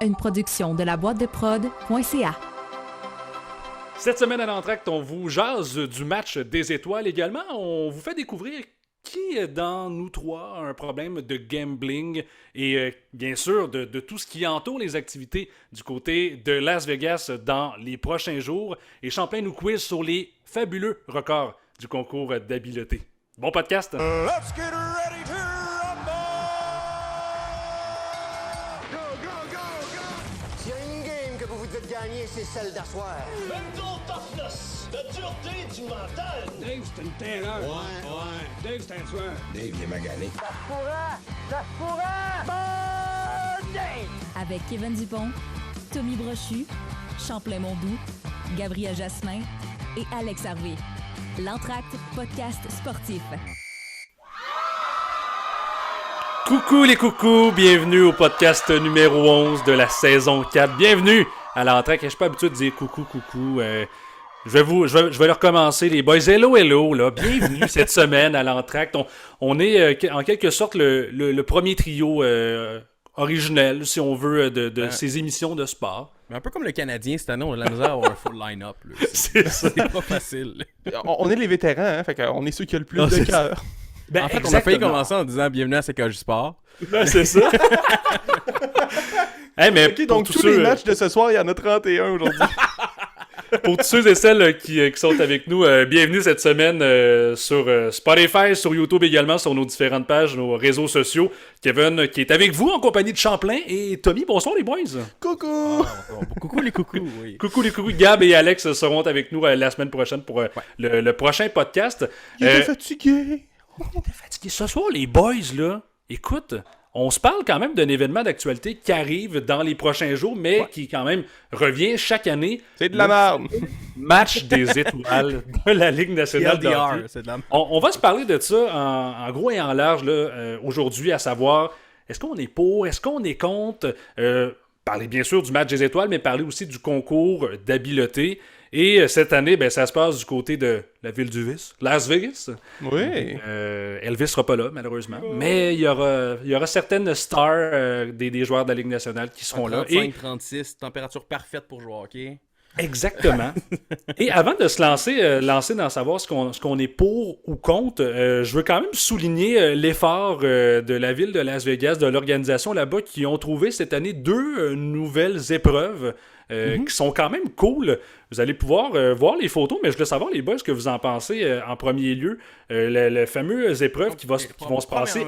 une production de la boîte de prod.ca. Cette semaine à l'entracte, on vous jase du match des étoiles également. On vous fait découvrir qui, dans nous trois, a un problème de gambling et bien sûr de tout ce qui entoure les activités du côté de Las Vegas dans les prochains jours. Et Champlain nous quiz sur les fabuleux records du concours d'habileté. Bon podcast! Let's get ready to rumble! Go, go, go, go! S'il y a une game que vous devez gagner, c'est celle d'asseoir. Mental toughness, la dureté du mental. Dave, c'est une terreur. Ouais. Dave, c'est un tueur. Dave, il est magané. Ça se pourrait! Bon Dave! Avec Kevin Dupont, Tommy Brochu, Champlain Mondou, Gabriel Jasmin et Alex Harvey. L'Entracte podcast sportif. Coucou les coucous, bienvenue au podcast numéro 11 de la saison 4. Bienvenue à l'entracte. Je suis pas habitué de dire coucou. Je vais le recommencer, les boys. Hello, là. Bienvenue cette semaine à l'entracte. On est en quelque sorte le premier trio originel, si on veut, de ces émissions de sport. Mais un peu comme le Canadien, cette année, on a de la misère à avoir un full line-up. Là. C'est ça. C'est pas facile. On est les vétérans, hein, fait qu'on est ceux qui ont le plus de cœur. Ben, En fait, exactement. on a failli commencer en disant bienvenue à CKJ Sport. Ben, c'est ça. Hey, mais Ok, donc tous les matchs de ce soir, il y en a 31 aujourd'hui. Pour tous ceux et celles qui sont avec nous, bienvenue cette semaine sur Spotify, sur YouTube également, sur nos différentes pages, nos réseaux sociaux. Kevin qui est avec vous en compagnie de Champlain et Tommy. Bonsoir les boys. Coucou! Coucou les coucous, oui. Coucou les coucous. Gab et Alex seront avec nous la semaine prochaine pour le prochain podcast. Il était fatigué. Fatigué. Ce soir, les boys, là, écoute, on se parle quand même d'un événement d'actualité qui arrive dans les prochains jours, mais qui quand même revient chaque année. C'est de la merde. Match des étoiles de la Ligue nationale de hockey. c'est de la... On va se parler de ça en gros et en large là, aujourd'hui, à savoir, est-ce qu'on est pour, est-ce qu'on est contre, parler bien sûr du match des étoiles, mais parler aussi du concours d'habileté. Et cette année, ben, ça se passe du côté de la ville du vice, Las Vegas. Oui. Elvis sera pas là, malheureusement. Mais il y aura certaines stars des joueurs de la Ligue nationale qui seront là. Et 35-36, température parfaite pour jouer au hockey. exactement. Et avant de se lancer dans savoir ce qu'on est pour ou contre, je veux quand même souligner l'effort de la ville de Las Vegas, de l'organisation là-bas, qui ont trouvé cette année 2 nouvelles épreuves qui sont quand même cool. Vous allez pouvoir voir les photos, mais je veux savoir, les boys, ce que vous en pensez en premier lieu. Les fameuses épreuves qui vont se passer.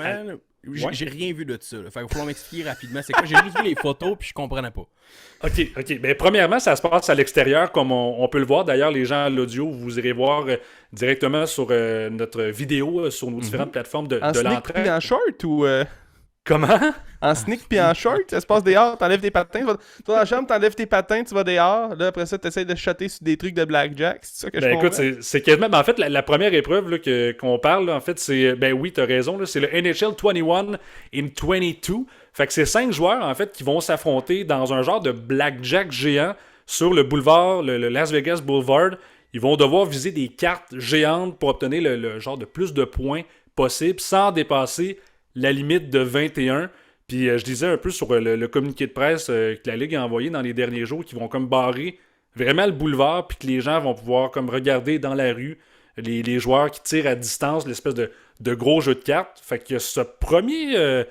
J'ai rien vu de ça. Là. Fait qu'il faut m'expliquer rapidement. C'est quoi? J'ai juste vu les photos puis je comprenais pas. OK. Ben, premièrement, ça se passe à l'extérieur, comme on peut le voir. D'ailleurs, les gens à l'audio, vous irez voir directement sur notre vidéo, sur nos différentes plateformes de En sneak l'entrée. pis en short ou... Comment? En sneak pis en short, ça se passe dehors, t'enlèves tes patins, tu vas dans la chambre, t'enlèves tes patins, tu vas dehors, là après ça t'essayes de shotter sur des trucs de blackjack, c'est ça que je Ben comprends? écoute, c'est quasiment... Ben, en fait, la première épreuve là, qu'on parle, là, en fait, c'est... Ben oui, t'as raison, là, c'est le NHL 21 in 22. Fait que c'est 5 joueurs, en fait, qui vont s'affronter dans un genre de blackjack géant sur le boulevard, le Las Vegas Boulevard. Ils vont devoir viser des cartes géantes pour obtenir le genre de plus de points possible sans dépasser la limite de 21. Puis je disais un peu sur le communiqué de presse que la Ligue a envoyé dans les derniers jours, qui vont comme barrer vraiment le boulevard, puis que les gens vont pouvoir comme regarder dans la rue les joueurs qui tirent à distance, l'espèce de gros jeu de cartes. Fait que ce première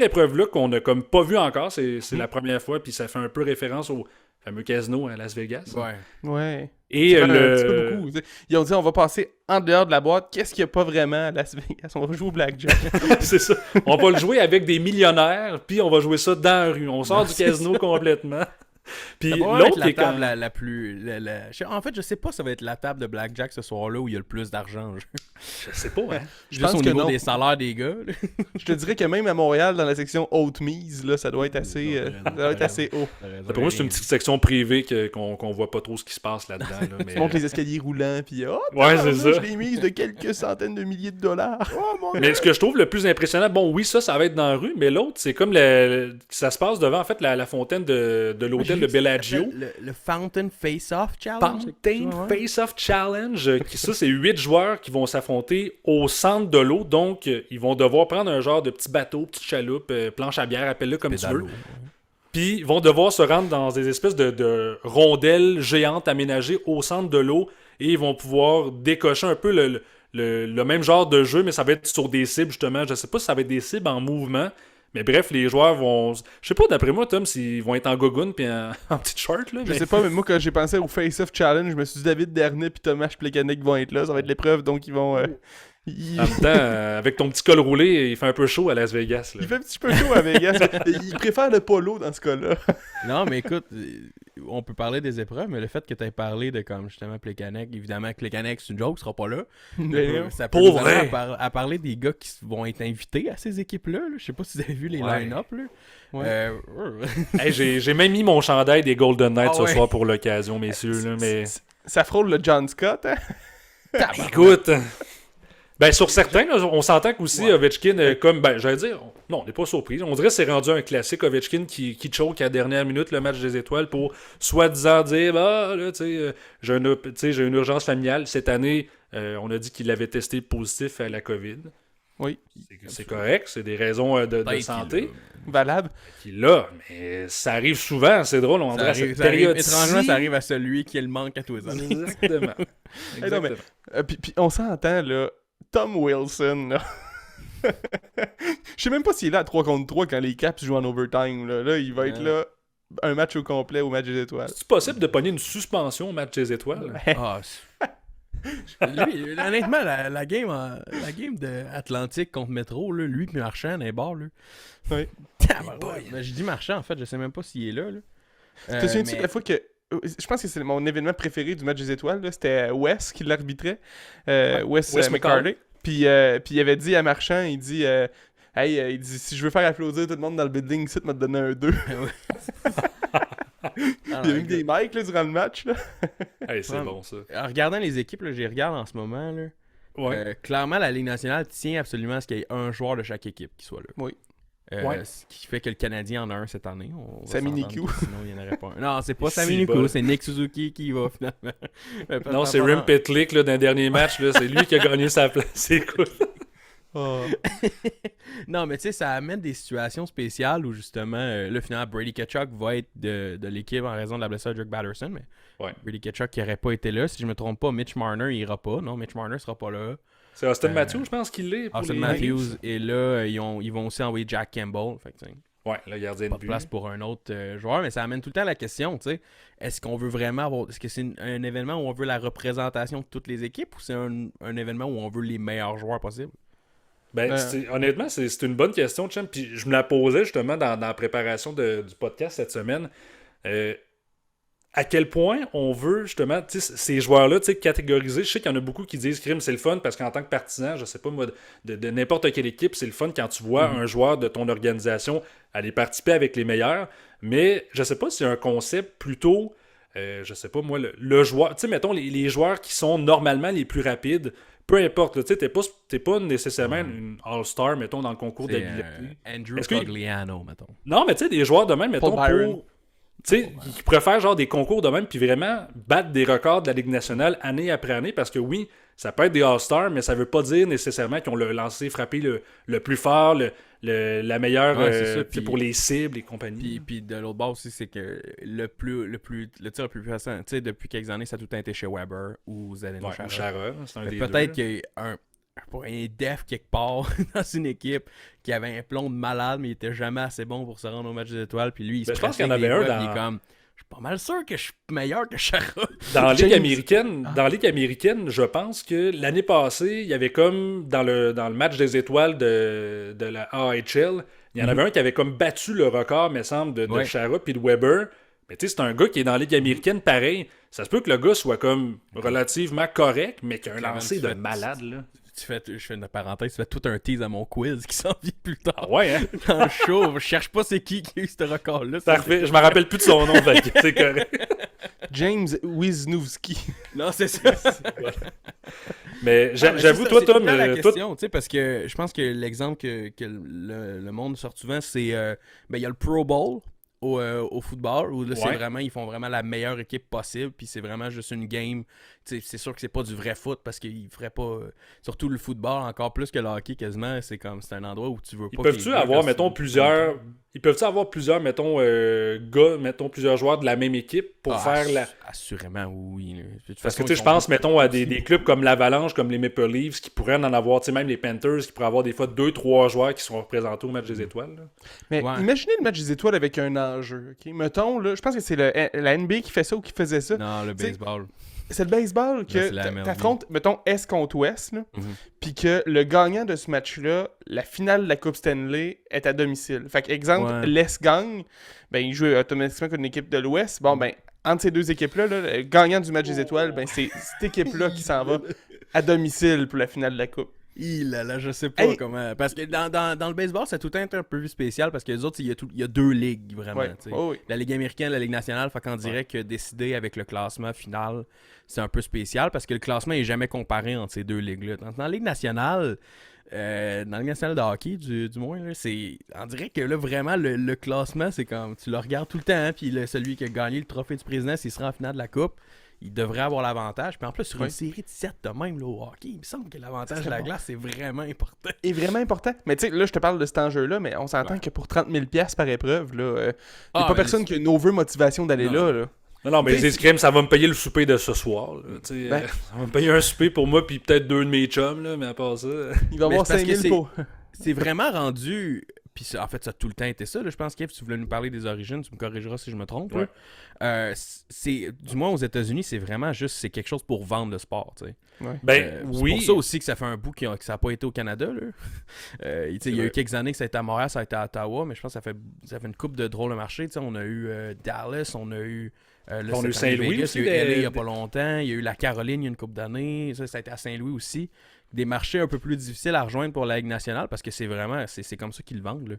épreuve-là qu'on n'a comme pas vu encore, c'est la première fois, puis ça fait un peu référence au fameux casino à Las Vegas. Ouais. Et C'est un petit peu beaucoup. Ils ont dit on va passer en dehors de la boîte, qu'est-ce qu'il n'y a pas vraiment à Las Vegas? On va jouer au blackjack. c'est ça. On va le jouer avec des millionnaires, puis on va jouer ça dans la rue. On sort du casino complètement. Puis l'autre la est table quand... la plus... En fait, je sais pas, ça va être la table de blackjack ce soir-là où il y a le plus d'argent. Je sais pas, hein. Je Juste pense au que niveau non. des salaires des gars. Là. Je te dirais que même à Montréal, dans la section haute mise, là, ça doit être assez, haut. Pour moi, c'est une petite section privée qu'on voit pas trop ce qui se passe là-dedans. Là, mais... Tu montes les escaliers roulants, puis Ouais, c'est ça. je l'ai mise de quelques centaines de milliers de dollars. Oh mon Mais ce que je trouve le plus impressionnant, bon oui, ça va être dans la rue, mais l'autre, c'est comme ça se passe devant en fait la fontaine de l'hôtel de Bellagio. Le Fountain Face-Off Challenge. Fountain Face-Off Challenge. Ça, c'est 8 joueurs qui vont s'affronter au centre de l'eau. Donc, ils vont devoir prendre un genre de petit bateau, petite chaloupe, planche à bière, appelle-le comme tu veux. Puis ils vont devoir se rendre dans des espèces de rondelles géantes aménagées au centre de l'eau et ils vont pouvoir décocher un peu le même genre de jeu, mais ça va être sur des cibles, justement. Je sais pas si ça va être des cibles en mouvement, mais bref, les joueurs vont... Je sais pas, d'après moi, Tom, s'ils vont être en gogoon puis en petite short, là. Je sais pas, mais moi, quand j'ai pensé au Face-Off Challenge, je me suis dit David Dernay puis Thomas Plekanec vont être là. Ça va être l'épreuve, donc ils vont... En même temps, avec ton petit col roulé, il fait un peu chaud à Las Vegas, là. Il fait un petit peu chaud à Vegas. Il préfère le polo dans ce cas-là. Non, mais écoute, on peut parler des épreuves, mais le fait que tu aies parlé de, comme justement, Plekanec, évidemment, que Plekanec, c'est une joke, il sera pas là. Ça peut Pour nous amener vrai. à parler des gars qui vont être invités à ces équipes-là. Là. Je sais pas si vous avez vu les line-up. Là. Ouais. Hey, j'ai même mis mon chandail des Golden Knights ce ouais. soir pour l'occasion, messieurs, là, mais... Ça frôle le John Scott, hein? Écoute... Ben, sur certains, là, on s'entend qu'aussi Ovechkin, comme, ben, j'allais dire, non, on n'est pas surpris. On dirait que c'est rendu un classique Ovechkin qui choke à la dernière minute le match des étoiles pour soi-disant dire, bah, là, tu sais, j'ai une urgence familiale. Cette année, on a dit qu'il avait testé positif à la COVID. Oui. C'est correct, c'est des raisons de santé. Valable. Qu'il l'a, mais ça arrive souvent, c'est drôle, on dirait à cette période-ci. Étrangement, ça arrive à celui qui le manque à tous les ans. Exactement. Hey, non, mais, puis on s'entend, là. Tom Wilson, là. Je sais même pas s'il est là à 3 contre 3 quand les Caps jouent en overtime. Là, il va être là un match au complet au match des étoiles. C'est possible de pogner une suspension au match des étoiles? Ah, lui, honnêtement, la game de Atlantique contre Metro, là, lui et Marchand dans les bars, là. Oui. Ben, je dis Marchand, en fait, je sais même pas s'il est là. Te souviens-tu de la fois que... Je pense que c'est mon événement préféré du match des étoiles, là. C'était Wes qui l'arbitrait. Wes McCarley. Puis il avait dit à Marchand, il dit... il dit, si je veux faire applaudir tout le monde dans le building, ici, tu m'as donné un 2. Il y a eu des mics là, durant le match. Là. Hey, c'est bon, ça. En regardant les équipes, là, j'y regarde en ce moment. Là, Ouais. clairement, la Ligue nationale tient absolument à ce qu'il y ait un joueur de chaque équipe qui soit là. Oui. Ce qui fait que le Canadien en a un cette année. Sami Niku. Sinon, il n'y en aurait pas un. Non, c'est pas Sami Si Niku, bon. c'est Nick Suzuki qui va finalement. Non, c'est Rim Pitlick là, dans le dernier match. Là, c'est lui qui a gagné sa place. C'est cool. Non, mais tu sais, ça amène des situations spéciales où justement, là, finalement, Brady Tkachuk va être de l'équipe en raison de la blessure de Drake Batterson. Mais Brady Tkachuk qui n'aurait pas été là. Si je me trompe pas, Mitch Marner, il ira pas. Non, Mitch Marner sera pas là. C'est Austin Matthews, je pense qu'il l'est. pour Austin les Matthews est là. Ils vont aussi envoyer Jack Campbell. Fait que, Ouais, le gardien pas de de but. place pour un autre joueur, mais ça amène tout le temps la question, tu sais, est-ce qu'on veut vraiment avoir... Est-ce que c'est un événement où on veut la représentation de toutes les équipes ou c'est un événement où on veut les meilleurs joueurs possibles? Ben, honnêtement, c'est une bonne question, Chum. Puis je me la posais justement dans la préparation du podcast cette semaine. À quel point on veut justement ces joueurs-là catégoriser. Je sais qu'il y en a beaucoup qui disent crime, c'est le fun parce qu'en tant que partisan, je sais pas moi, de n'importe quelle équipe, c'est le fun quand tu vois un joueur de ton organisation aller participer avec les meilleurs. Mais je sais pas si c'est un concept plutôt, je sais pas moi, le joueur. Tu sais, mettons les joueurs qui sont normalement les plus rapides. Peu importe, tu sais, t'es pas nécessairement une All-Star, mettons, dans le concours d'habileté. Andrew Cogliano, mettons. Non, mais tu sais, des joueurs de même, mettons, Paul Byron. pour... Tu sais, qui préfèrent genre des concours de même, puis vraiment battre des records de la Ligue nationale année après année, parce que oui, ça peut être des All-Stars, mais ça veut pas dire nécessairement qu'ils ont le lancé frappé le plus fort, la meilleure c'est ça, puis- pour les cibles et compagnie. Puis de l'autre bord aussi, c'est que le tir le plus puissant, tu sais, depuis quelques années, ça a tout le temps été chez Weber ou Zdeno Ouais, Chara. Chara, c'est un Mais des peut-être deux. qu'il y a un def quelque part dans une équipe qui avait un plomb de malade, mais il était jamais assez bon pour se rendre au match des étoiles. Puis lui, il se Ben, je pense pressait qu'il y en avec avait des un gars, puis dans- il est comme, je suis pas mal sûr que je suis meilleur que Chara. Dans la Ligue James- américaine, dans la Ligue américaine, je pense que l'année passée, il y avait comme dans le match des étoiles de la AHL, il y en avait un qui avait comme battu le record, me semble, de Ouais. Chara puis de Weber. Mais tu sais, c'est un gars qui est dans la Ligue américaine pareil. Ça se peut que le gars soit comme relativement correct, mais qu'il a un Clément, lancer tu de fais- malade, là. Je fais une parenthèse, tu fais tout un tease à mon quiz qui s'en vient plus tard. Ah ouais, hein? Dans le show, je cherche pas c'est qui a eu ce record-là. Parfait. Je me rappelle plus de son nom, fait que c'est correct. James Wisniewski. Non, c'est ça. Mais Ah, j'avoue, c'est toi, ça, c'est Tom, tout le temps la toi, question, tu sais, parce que je pense que l'exemple que le monde sort souvent, c'est il y a le Pro Bowl au football où là, c'est Ouais. vraiment, ils font vraiment la meilleure équipe possible, puis c'est vraiment juste une game. Tu sais, c'est sûr que c'est pas du vrai foot parce qu'ils feraient pas, surtout le football encore plus que le hockey quasiment, c'est un endroit où tu veux ils pas. que les peuvent-tu gars avoir, restent- mettons, plusieurs Ils peuvent-ils avoir plusieurs, mettons, plusieurs joueurs de la même équipe pour faire la... Assurément, oui. Parce que, tu sais, je pense, mettons, à des clubs comme l'Avalanche, comme les Maple Leafs, qui pourraient en avoir, tu sais, même les Panthers, qui pourraient avoir des fois 2-3 joueurs qui sont représentés au match des étoiles. Là. Mais imaginez le match des étoiles avec un enjeu. Okay? Mettons, là, je pense que c'est la NBA qui fait ça ou qui faisait ça. Non, le baseball. C'est le baseball que t'affrontes, mettons, Est contre Ouest, puis que le gagnant de ce match-là, la finale de la Coupe Stanley est à domicile. Fait qu'exemple, l'Est gagne, ben il joue automatiquement contre une équipe de l'Ouest. Bon, ben, entre ces deux équipes-là, le gagnant du match des étoiles, ben c'est cette équipe-là qui s'en va à domicile pour la finale de la Coupe. Là, je sais pas comment. Parce que dans le baseball, c'est tout le temps un peu plus spécial parce que les autres, il y a 2 ligues vraiment. Oui. La Ligue américaine, la Ligue nationale, fait qu'on dirait que décider avec le classement final, c'est un peu spécial parce que le classement est jamais comparé entre ces 2 ligues-là. Dans la Ligue nationale, dans la Ligue nationale de hockey, du moins, là, on dirait que là, vraiment, le classement, c'est comme tu le regardes tout le temps, puis celui qui a gagné le trophée du président, s'il sera en finale de la Coupe. Il devrait avoir l'avantage. Puis en plus, sur une série de 7 de même là, au hockey, il me semble que l'avantage de la glace, c'est vraiment important. Et vraiment important. Mais tu sais, là, je te parle de cet enjeu-là, mais on s'entend que pour 30 000$ par épreuve, il n'y a pas personne qui a une over-motivation d'aller là. Non, mais les escrimes, ça va me payer le souper de ce soir. Ça va me payer un souper pour moi, puis peut-être 2 de mes chums, là, mais à part ça... Il va y avoir 5 000 pour... C'est vraiment rendu... Puis en fait, ça a tout le temps été ça. Là. Je pense, Kev, si tu voulais nous parler des origines, tu me corrigeras si je me trompe. Ouais. Du moins aux États-Unis, c'est vraiment juste c'est quelque chose pour vendre le sport. Tu sais. Ouais. C'est pour ça aussi que ça fait un bout que ça n'a pas été au Canada. Là. Il y a eu quelques années que ça a été à Montréal, ça a été à Ottawa, mais je pense que ça fait une coupe de drôles de marché. Tu sais, on a eu Dallas, on a eu Saint-Louis aussi. Il y a eu LA il n'y a pas longtemps. Il y a eu la Caroline il y a une couple d'années. Ça a été à Saint-Louis aussi. Des marchés un peu plus difficiles à rejoindre pour la Ligue nationale parce que c'est vraiment c'est comme ça qu'ils le vendent. Là.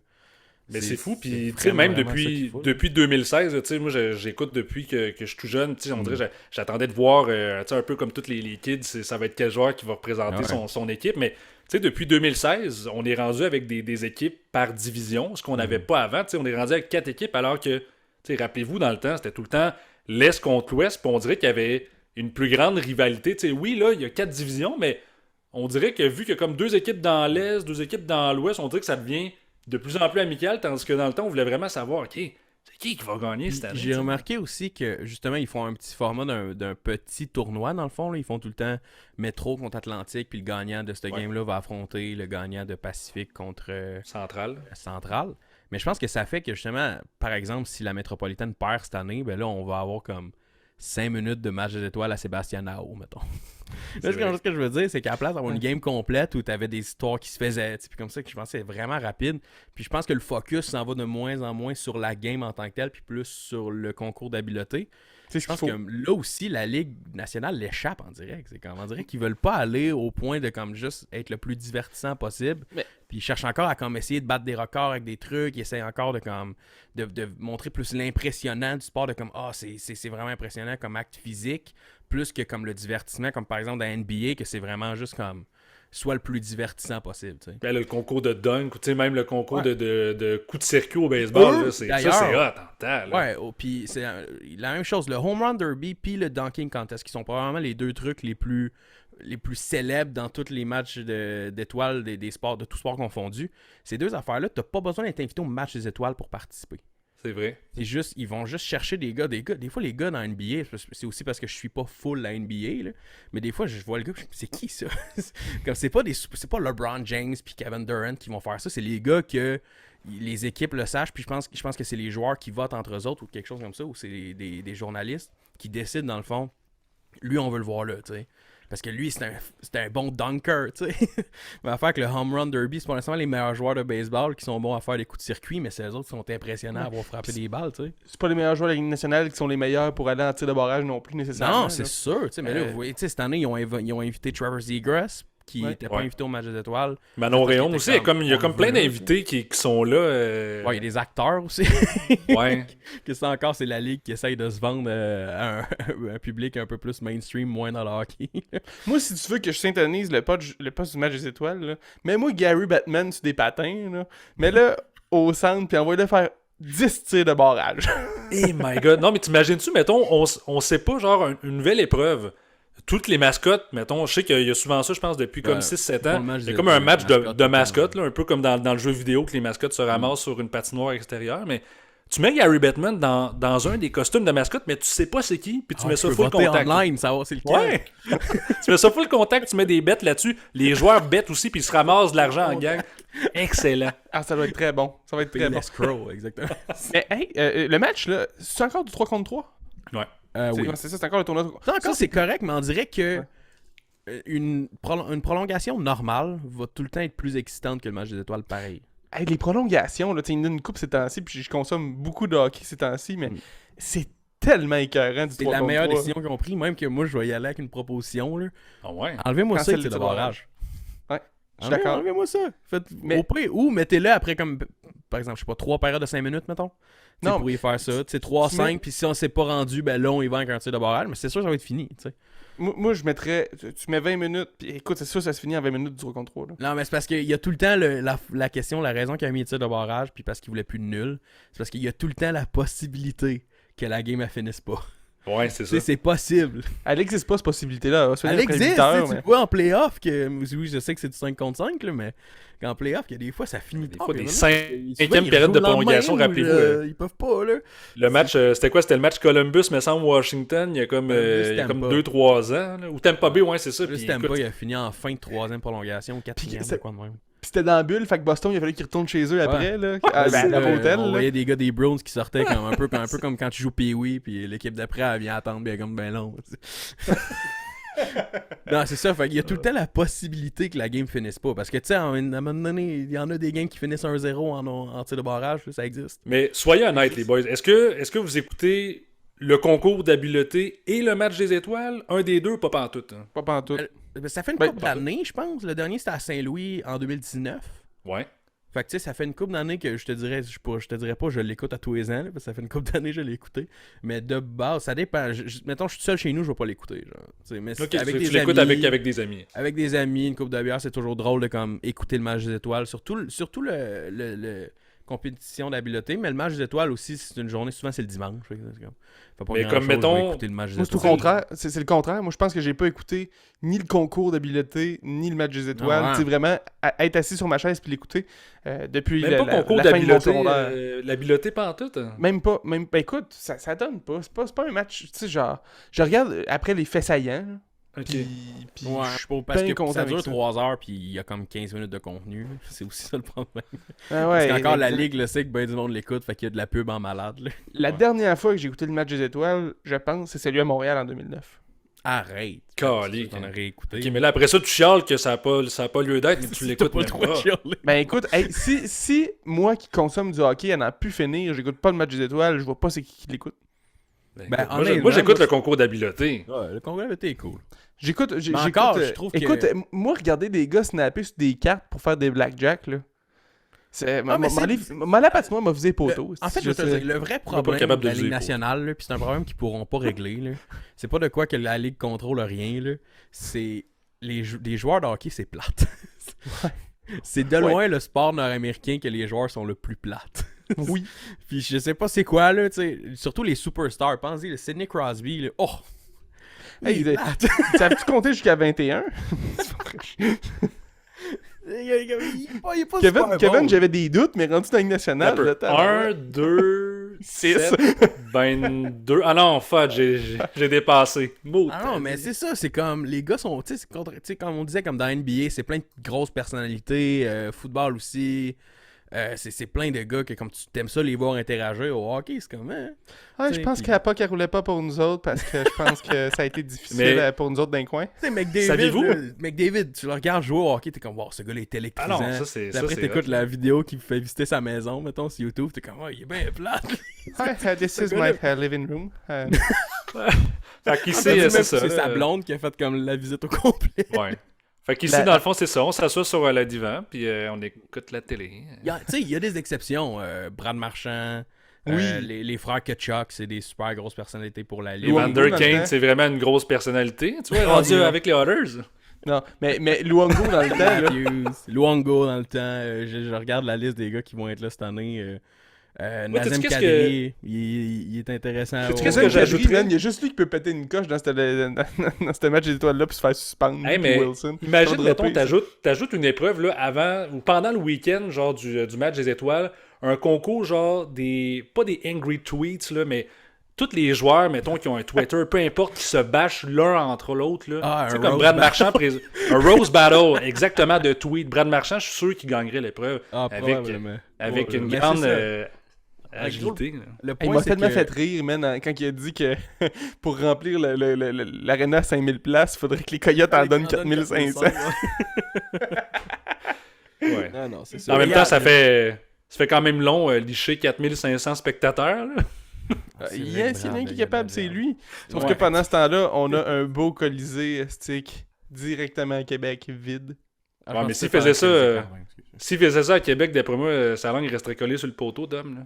Mais c'est fou, puis tu sais, même depuis 2016, tu sais, moi j'écoute depuis que je suis tout jeune, tu sais, on dirait j'attendais de voir, tu sais, un peu comme tous les kids, ça va être quel joueur qui va représenter son équipe, mais tu sais, depuis 2016, on est rendu avec des équipes par division, ce qu'on n'avait pas avant, tu sais, on est rendu avec 4 équipes alors que, tu sais, rappelez-vous, dans le temps, c'était tout le temps l'Est contre l'Ouest, puis on dirait qu'il y avait une plus grande rivalité, tu sais, oui, là, il y a 4 divisions, mais on dirait que vu qu'il y a comme 2 équipes dans l'Est, 2 équipes dans l'Ouest, on dirait que ça devient de plus en plus amical, tandis que dans le temps, on voulait vraiment savoir, OK, c'est qui va gagner cette année? J'ai remarqué aussi que, justement, ils font un petit format d'un petit tournoi, dans le fond. Là. Ils font tout le temps Métro contre Atlantique, puis le gagnant de ce game-là va affronter le gagnant de Pacifique contre Central. Mais je pense que ça fait que, justement, par exemple, si la Métropolitaine perd cette année, ben là, on va avoir comme 5 minutes de match des étoiles à Sébastien Nao, mettons. Là, ce que je veux dire, c'est qu'à la place d'avoir une game complète où tu avais des histoires qui se faisaient, puis comme ça, que je pensais vraiment rapide. Puis je pense que le focus s'en va de moins en moins sur la game en tant que telle, puis plus sur le concours d'habileté. Je pense que là aussi, la Ligue nationale l'échappe en direct. C'est comme on dirait qu'ils veulent pas aller au point de comme juste être le plus divertissant possible. Puis ils cherchent encore à comme essayer de battre des records avec des trucs. Ils essayent encore de comme de montrer plus l'impressionnant du sport, de comme c'est vraiment impressionnant comme acte physique, plus que comme le divertissement, comme par exemple dans la NBA, que c'est vraiment juste comme soit le plus divertissant possible. Tu sais. Ben, le concours de dunk, tu sais, même le concours de coup de circuit au baseball, là, c'est hot en temps. Ouais, puis c'est la même chose. Le home run derby puis le dunking contest, qui sont probablement les 2 trucs les plus célèbres dans tous les matchs d'étoiles des sports, de tous sports confondus. Ces 2 affaires-là, t'as pas besoin d'être invité au match des étoiles pour participer. C'est vrai. C'est juste, ils vont juste chercher des gars. Des fois, les gars dans la NBA, c'est aussi parce que je suis pas full la NBA, là, mais des fois, je vois le gars, c'est qui ça? Comme c'est pas LeBron James puis Kevin Durant qui vont faire ça, c'est les gars que les équipes le sachent, puis je pense que c'est les joueurs qui votent entre eux autres ou quelque chose comme ça, ou c'est des journalistes qui décident dans le fond, lui, on veut le voir là, tu sais. Parce que lui, c'est un bon dunker, tu sais. Mais à faire que le home run derby, c'est pas nécessairement les meilleurs joueurs de baseball qui sont bons à faire des coups de circuit, mais c'est eux autres qui sont impressionnants à avoir frappé des balles, tu sais. C'est pas les meilleurs joueurs de la Ligue nationale qui sont les meilleurs pour aller en tir de barrage non plus, nécessairement. Non, c'est sûr, tu sais. Mais là, vous voyez, cette année, ils ont invité Trevor Zegras, qui n'était pas invité au match des étoiles. Manon Réaume aussi, il y a comme plein d'invités qui sont là. Ouais, il y a des acteurs aussi. Ouais. Que ça encore, c'est la ligue qui essaye de se vendre à un public un peu plus mainstream, moins dans le hockey. Moi, si tu veux que je syntonise le poste du match des étoiles, là, mets-moi Gary Bettman sur des patins, là, mets-le au centre, puis envoie-le faire 10 tirs de barrage. Oh my god. Non, mais t'imagines-tu, mettons, on sait pas, genre, une nouvelle épreuve. toutes les mascottes, mettons, je sais qu'il y a souvent ça, je pense, depuis comme 6-7 ans. Il y a comme de un match mascottes, de mascottes, là, un peu comme dans le jeu vidéo que les mascottes se ramassent sur une patinoire extérieure, mais tu mets Gary Bettman dans un des costumes de mascotte, mais tu sais pas c'est qui, puis tu mets ça full contact. Online, savoir c'est lequel. Ouais! Tu mets ça full contact, tu mets des bêtes là-dessus, les joueurs bêtent aussi, puis ils se ramassent de l'argent en gang. Excellent. Ah, ça va être très bon. Ça va être très bon. Escrow, exactement. Mais hey, le match, là, c'est encore du 3 contre 3? Ouais. Oui. C'est ça, c'est encore le tournoi. Ça, c'est correct, mais on dirait que une prolongation normale va tout le temps être plus excitante que le match des étoiles pareil. Hey, les prolongations, là, il y en a une coupe ces temps-ci, puis je consomme beaucoup de hockey ces temps-ci, mais c'est tellement écœurant du 3 contre 3. C'est la meilleure décision qu'ils ont prise, même que moi, je vais y aller avec une proposition. Là. Ah ouais? Enlevez-moi ça, Cancel c'est le barrage. Ouais, je suis d'accord. Enlevez-moi ça. Au pire, ou mettez-le après comme, par exemple, je sais pas, 3 périodes de 5 minutes, mettons. Non. Vous pourriez faire ça. 3-5, puis si on s'est pas rendu, ben là, on y va avec un tir de barrage, mais c'est sûr que ça va être fini, tu sais. Moi, je mettrais. Tu mets 20 minutes, puis écoute, c'est sûr ça se finit en 20 minutes du 3 contre 3. Là. Non, mais c'est parce qu'il y a tout le temps la question, la raison qu'il a mis le tir de barrage, puis parce qu'il voulait plus de nul. C'est parce qu'il y a tout le temps la possibilité que la game elle finisse pas. Ouais, c'est ça. C'est possible. Elle n'existe pas, cette possibilité-là. Elle existe, tu vois en playoff que. Oui, je sais que c'est du 5 contre 5, là, mais qu'en playoff, il y a des fois, ça finit des tard. fois, des 5e période de prolongation, rappelez-vous. Ils peuvent pas, là. Le match, c'était quoi? C'était le match Columbus, mais sans Washington, il y a comme 2-3 ans. Là. Ou Tampa Bay, ouais, c'est ça. Juste Tampa, il a fini en fin de 3e prolongation, 4e, quoi de même. C'était dans la bulle, fait que Boston, il a fallu qu'ils retournent chez eux après, là, à l'hôtel. On voyait des gars des Browns qui sortaient comme un peu comme quand tu joues Pee-Wee, puis l'équipe d'après, elle vient attendre bien comme ben long. Non, c'est ça, fait qu'il y a tout le temps la possibilité que la game finisse pas. Parce que, tu sais, à un moment donné, il y en a des games qui finissent 1-0 en tir de barrage, ça existe. Mais soyez honnêtes, les boys. Est-ce que vous écoutez le concours d'habileté et le match des étoiles? Un des deux, pas pantoute. Hein? Pas pantoute. Ça fait une couple d'années, je pense. Le dernier, c'était à Saint-Louis en 2019. Ouais. Fait que tu sais, ça fait une couple d'années que je te dirais pas, je l'écoute à tous les ans, là, parce que ça fait une couple d'années que je l'ai écouté. Mais de base, ça dépend. Mettons, je suis seul chez nous, je vais pas l'écouter. Genre. Mais okay, avec tu l'écoutes avec des amis. Avec des amis, une couple de bière, c'est toujours drôle de comme écouter le match des étoiles. Surtout le compétition d'habileté, mais le match des étoiles aussi, c'est une journée, souvent c'est le dimanche. Mais comme mettons, moi c'est au contraire, c'est le contraire. Moi je pense que j'ai pas écouté ni le concours d'habileté, ni le match des étoiles. Tu sais, vraiment, être assis sur ma chaise puis l'écouter depuis même pas concours d'habileté, l'habileté pantoute. Hein. Même pas, écoute, ça donne pas. C'est pas un match, tu sais, genre, je regarde après les faits saillants. Okay. Puis ouais, je suis pas parce que ça dure 3 heures puis il y a comme 15 minutes de contenu. C'est aussi ça le problème. Ah ouais, parce qu'encore la ligue le sait que ben du monde l'écoute, fait qu'il y a de la pub en malade. Là. La dernière fois que j'ai écouté le match des étoiles, je pense, c'est celui à Montréal en 2009. Arrête. Calique. On a réécouté. Ok, mais là après ça tu chiales que ça a pas lieu d'être, mais tu l'écoutes pas trop chialer. Ben écoute, hey, si moi qui consomme du hockey, elle n'en a pu finir, j'écoute pas le match des étoiles, je vois pas c'est qui l'écoute. Ben, moi j'écoute le concours d'habileté. Ouais, le concours d'habileté est cool. J'écoute, je trouve que... Écoute, moi, regarder des gars snapper sur des cartes pour faire des blackjack, là. Ma patinoire m'a visé poteau. En fait, je veux te dire, le vrai problème de la Ligue nationale, puis c'est un problème qu'ils pourront pas régler, là, c'est pas de quoi que la Ligue contrôle rien, là, c'est les joueurs de hockey, c'est plate. C'est de loin le sport nord-américain que les joueurs sont le plus plates. Oui. Puis je sais pas c'est quoi, là, tu sais, surtout les superstars. Pensez, le Sidney Crosby, là, oh! Hey, savais-tu compter jusqu'à 21? Kevin, j'avais des doutes, mais rendu dans la Ligue nationale. 1, 2, 6, 22. Ah non, fuck, j'ai dépassé. Ah non, mais c'est ça, c'est comme les gars sont, tu sais, comme on disait, comme dans NBA, c'est plein de grosses personnalités, football aussi. C'est plein de gars que comme tu t'aimes ça les voir interagir au hockey, c'est comme ouais, je pense qu'à pas qu'elle roulait pas pour nous autres parce que je pense que ça a été difficile pour nous autres d'un coin. Tu sais, McDavid, tu le regardes jouer au hockey, t'es comme wow, ce gars-là est électrisant. Ah non, ça c'est après t'écoutes la vidéo qui fait visiter sa maison, mettons sur YouTube, t'es comme il est bien plate. This is my living room. Fait qu'ici, c'est ça. C'est sa blonde qui a fait comme la visite au complet. Ouais. Fait qu'ici, dans le fond, c'est ça. On s'assoit sur le divan, puis on écoute la télé. Tu sais, il y a des exceptions. Brad Marchand, les frères Kachuk, c'est des super grosses personnalités pour la Ligue. Evander Kane, c'est vraiment une grosse personnalité. Tu vois, rendu avec les Otters. Non, mais Luongo dans le temps. Luongo dans le temps. Je regarde la liste des gars qui vont être là cette année. Nazem Kadri, il est intéressant. Qu'est-ce que j'ajouterais? Il y a juste lui qui peut péter une coche dans ce match des étoiles-là puis se faire suspendre. Hey, mais Wilson. imagine, mettons, t'ajoutes une épreuve là, avant ou pendant le week-end genre du match des étoiles, un concours genre pas des angry tweets, là, mais tous les joueurs, mettons, qui ont un Twitter, peu importe, qui se bâchent l'un entre l'autre. Là. Tu sais, comme Brad Marchand, un Rose Battle, exactement, de tweet. Brad Marchand, je suis sûr qu'il gagnerait l'épreuve avec une grande agilité. Il m'a tellement fait rire, man, quand il a dit que pour remplir l'aréna à 5000 places, il faudrait que les Coyotes en donnent 4500. Ouais. Non, c'est ça. En même temps, ça fait quand même long, licher 4500 spectateurs. Là. S'il y a rien qui est capable, c'est lui. Sauf que pendant ce temps-là, on a un beau colisée stick directement à Québec, vide. Mais s'il faisait ça à Québec, d'après moi, sa langue resterait collée sur le poteau, Dom. Là.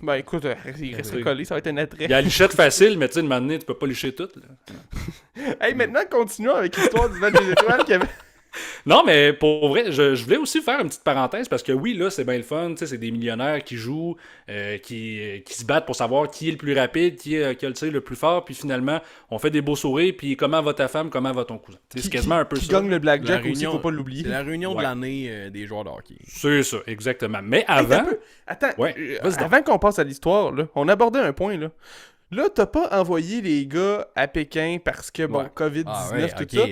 Ben écoute, il resterait collé, ça va être un attrait. Il y a la lichette facile, mais tu sais, de m'amener, tu peux pas licher tout. Là. Hey, maintenant, continuons avec l'histoire du match des étoiles qui avait... Non, mais pour vrai, je voulais aussi faire une petite parenthèse parce que oui, là, c'est bien le fun. C'est des millionnaires qui jouent, qui se battent pour savoir qui est le plus rapide, qui a le tir le plus fort. Puis finalement, on fait des beaux sourires. Puis comment va ta femme, comment va ton cousin. C'est quasiment un peu qui ça. Qui gagne le blackjack aussi, faut pas l'oublier. C'est la réunion de l'année des joueurs de hockey. C'est ça, exactement. Mais avant... Attends, avant qu'on passe à l'histoire, là, on abordait un point. Là, t'as pas envoyé les gars à Pékin parce que, COVID-19, tout ça.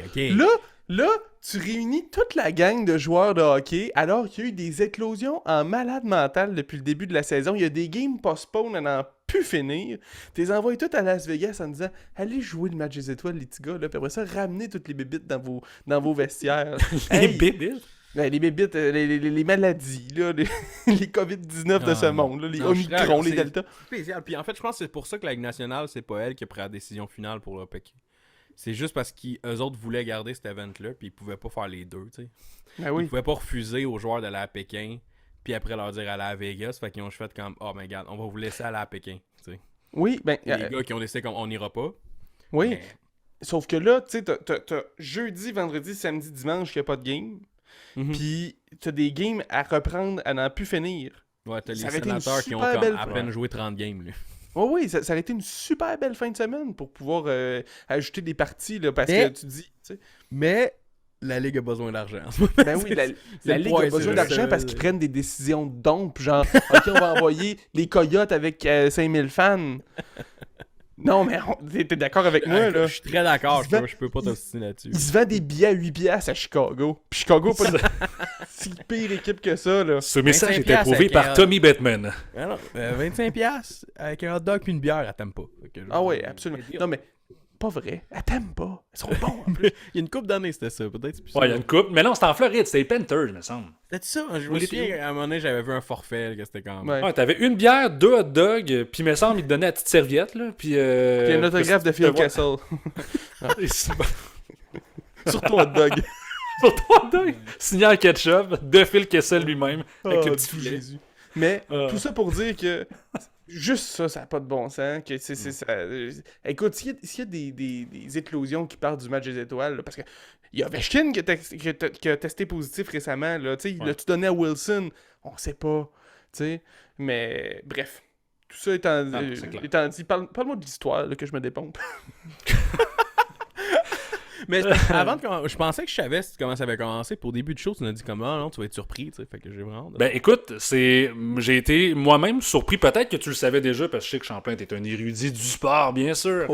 Là, tu réunis toute la gang de joueurs de hockey alors qu'il y a eu des éclosions en malade mental depuis le début de la saison. Il y a des games postpone à n'en plus finir. Tu les envoies toutes à Las Vegas en disant « Allez jouer le match des étoiles, les petits gars. » Puis après ça, ramenez toutes les bébites dans vos vestiaires. Les bébites? Ben, les bébites, les maladies, là, les COVID-19 de ce monde, là, les Omicron, les Delta. Spécial. Puis en fait, je pense que c'est pour ça que la Ligue nationale, c'est pas elle qui a pris la décision finale pour le PEC. C'est juste parce qu'eux autres voulaient garder cet event-là, puis ils pouvaient pas faire les deux, tu sais. Ben oui. Ils pouvaient pas refuser aux joueurs d'aller à Pékin, puis après leur dire aller à Vegas, fait qu'ils ont fait comme « Oh, my God, on va vous laisser aller à Pékin, tu sais. » Oui, ben... Les gars qui ont décidé comme « On n'ira pas. » Oui, mais... sauf que là, tu sais, t'as jeudi, vendredi, samedi, dimanche, qu'il n'y a pas de game, puis t'as des games à reprendre à n'en plus finir. Ouais, t'as les sénateurs qui ont comme à peine joué 30 games, là. Oh oui, ça aurait été une super belle fin de semaine pour pouvoir ajouter des parties, là, parce que tu dis... Tu sais. Mais la Ligue a besoin d'argent. Ben oui, la Ligue a besoin d'argent parce qu'ils prennent des décisions de dompe, genre, OK, on va envoyer les Coyotes avec 5000 fans. Non, mais t'es d'accord avec moi, là? Je suis très d'accord, je peux pas t'obstiner là-dessus. Il se vend des billets à 8$ à Chicago. Puis Chicago, pas si pire équipe que ça, là. Ce message est approuvé par Tommy Bettman. 25$ avec un hot dog puis une bière, elle t'aime pas. Ah oui, absolument. Non, mais pas vrai. Elle t'aime pas. Ils sont bons, en plus. Il y a une couple d'années, c'était ça. Peut-être plus. Ouais, il y a une couple. Mais non, c'était en Floride. C'était les Panthers, me semble. C'était ça. Je me souviens, à un moment donné, j'avais vu un forfait, que c'était quand même... Ouais, t'avais une bière, 2 hot dogs, puis me semble, il te donnait la petite serviette, là. Puis un autographe de Phil Kessel. Sur ton hot dog. Sur ton hot dog. Signé en ketchup, de Phil Kessel lui-même, avec le petit filet. Jésus. Mais tout ça pour dire que juste ça n'a pas de bon sens. Que ça... Écoute, s'il y a des éclosions qui partent du match des étoiles, là, parce que il y a Ovechkin qui a testé positif récemment. Là, l'as-tu donné à Wilson? On sait pas. T'sais. Mais bref. Tout ça étant dit, parle-moi de l'histoire là, que je me dépompe. Mais avant je pensais que je savais comment ça avait commencé. Pour au début de show, tu m'as dit comment, non, tu vas être surpris, tu sais. Fait que j'ai vraiment... Ben écoute, j'ai été moi-même surpris. Peut-être que tu le savais déjà, parce que je sais que Champlain était un érudit du sport, bien sûr.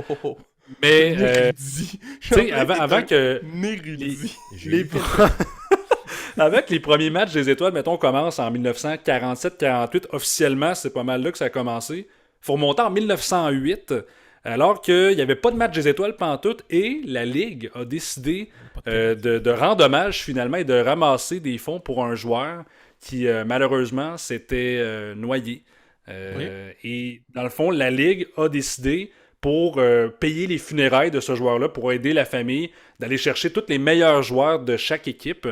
Mais tu sais, avant que avec les premiers matchs des étoiles, mettons, commencent en 1947-48, officiellement, c'est pas mal là que ça a commencé. Faut remonter en 1908. Alors qu'il n'y avait pas de match des étoiles pantoute et la Ligue a décidé de rendre hommage finalement et de ramasser des fonds pour un joueur qui malheureusement s'était noyé. Et dans le fond, la Ligue a décidé pour payer les funérailles de ce joueur-là, pour aider la famille, d'aller chercher tous les meilleurs joueurs de chaque équipe,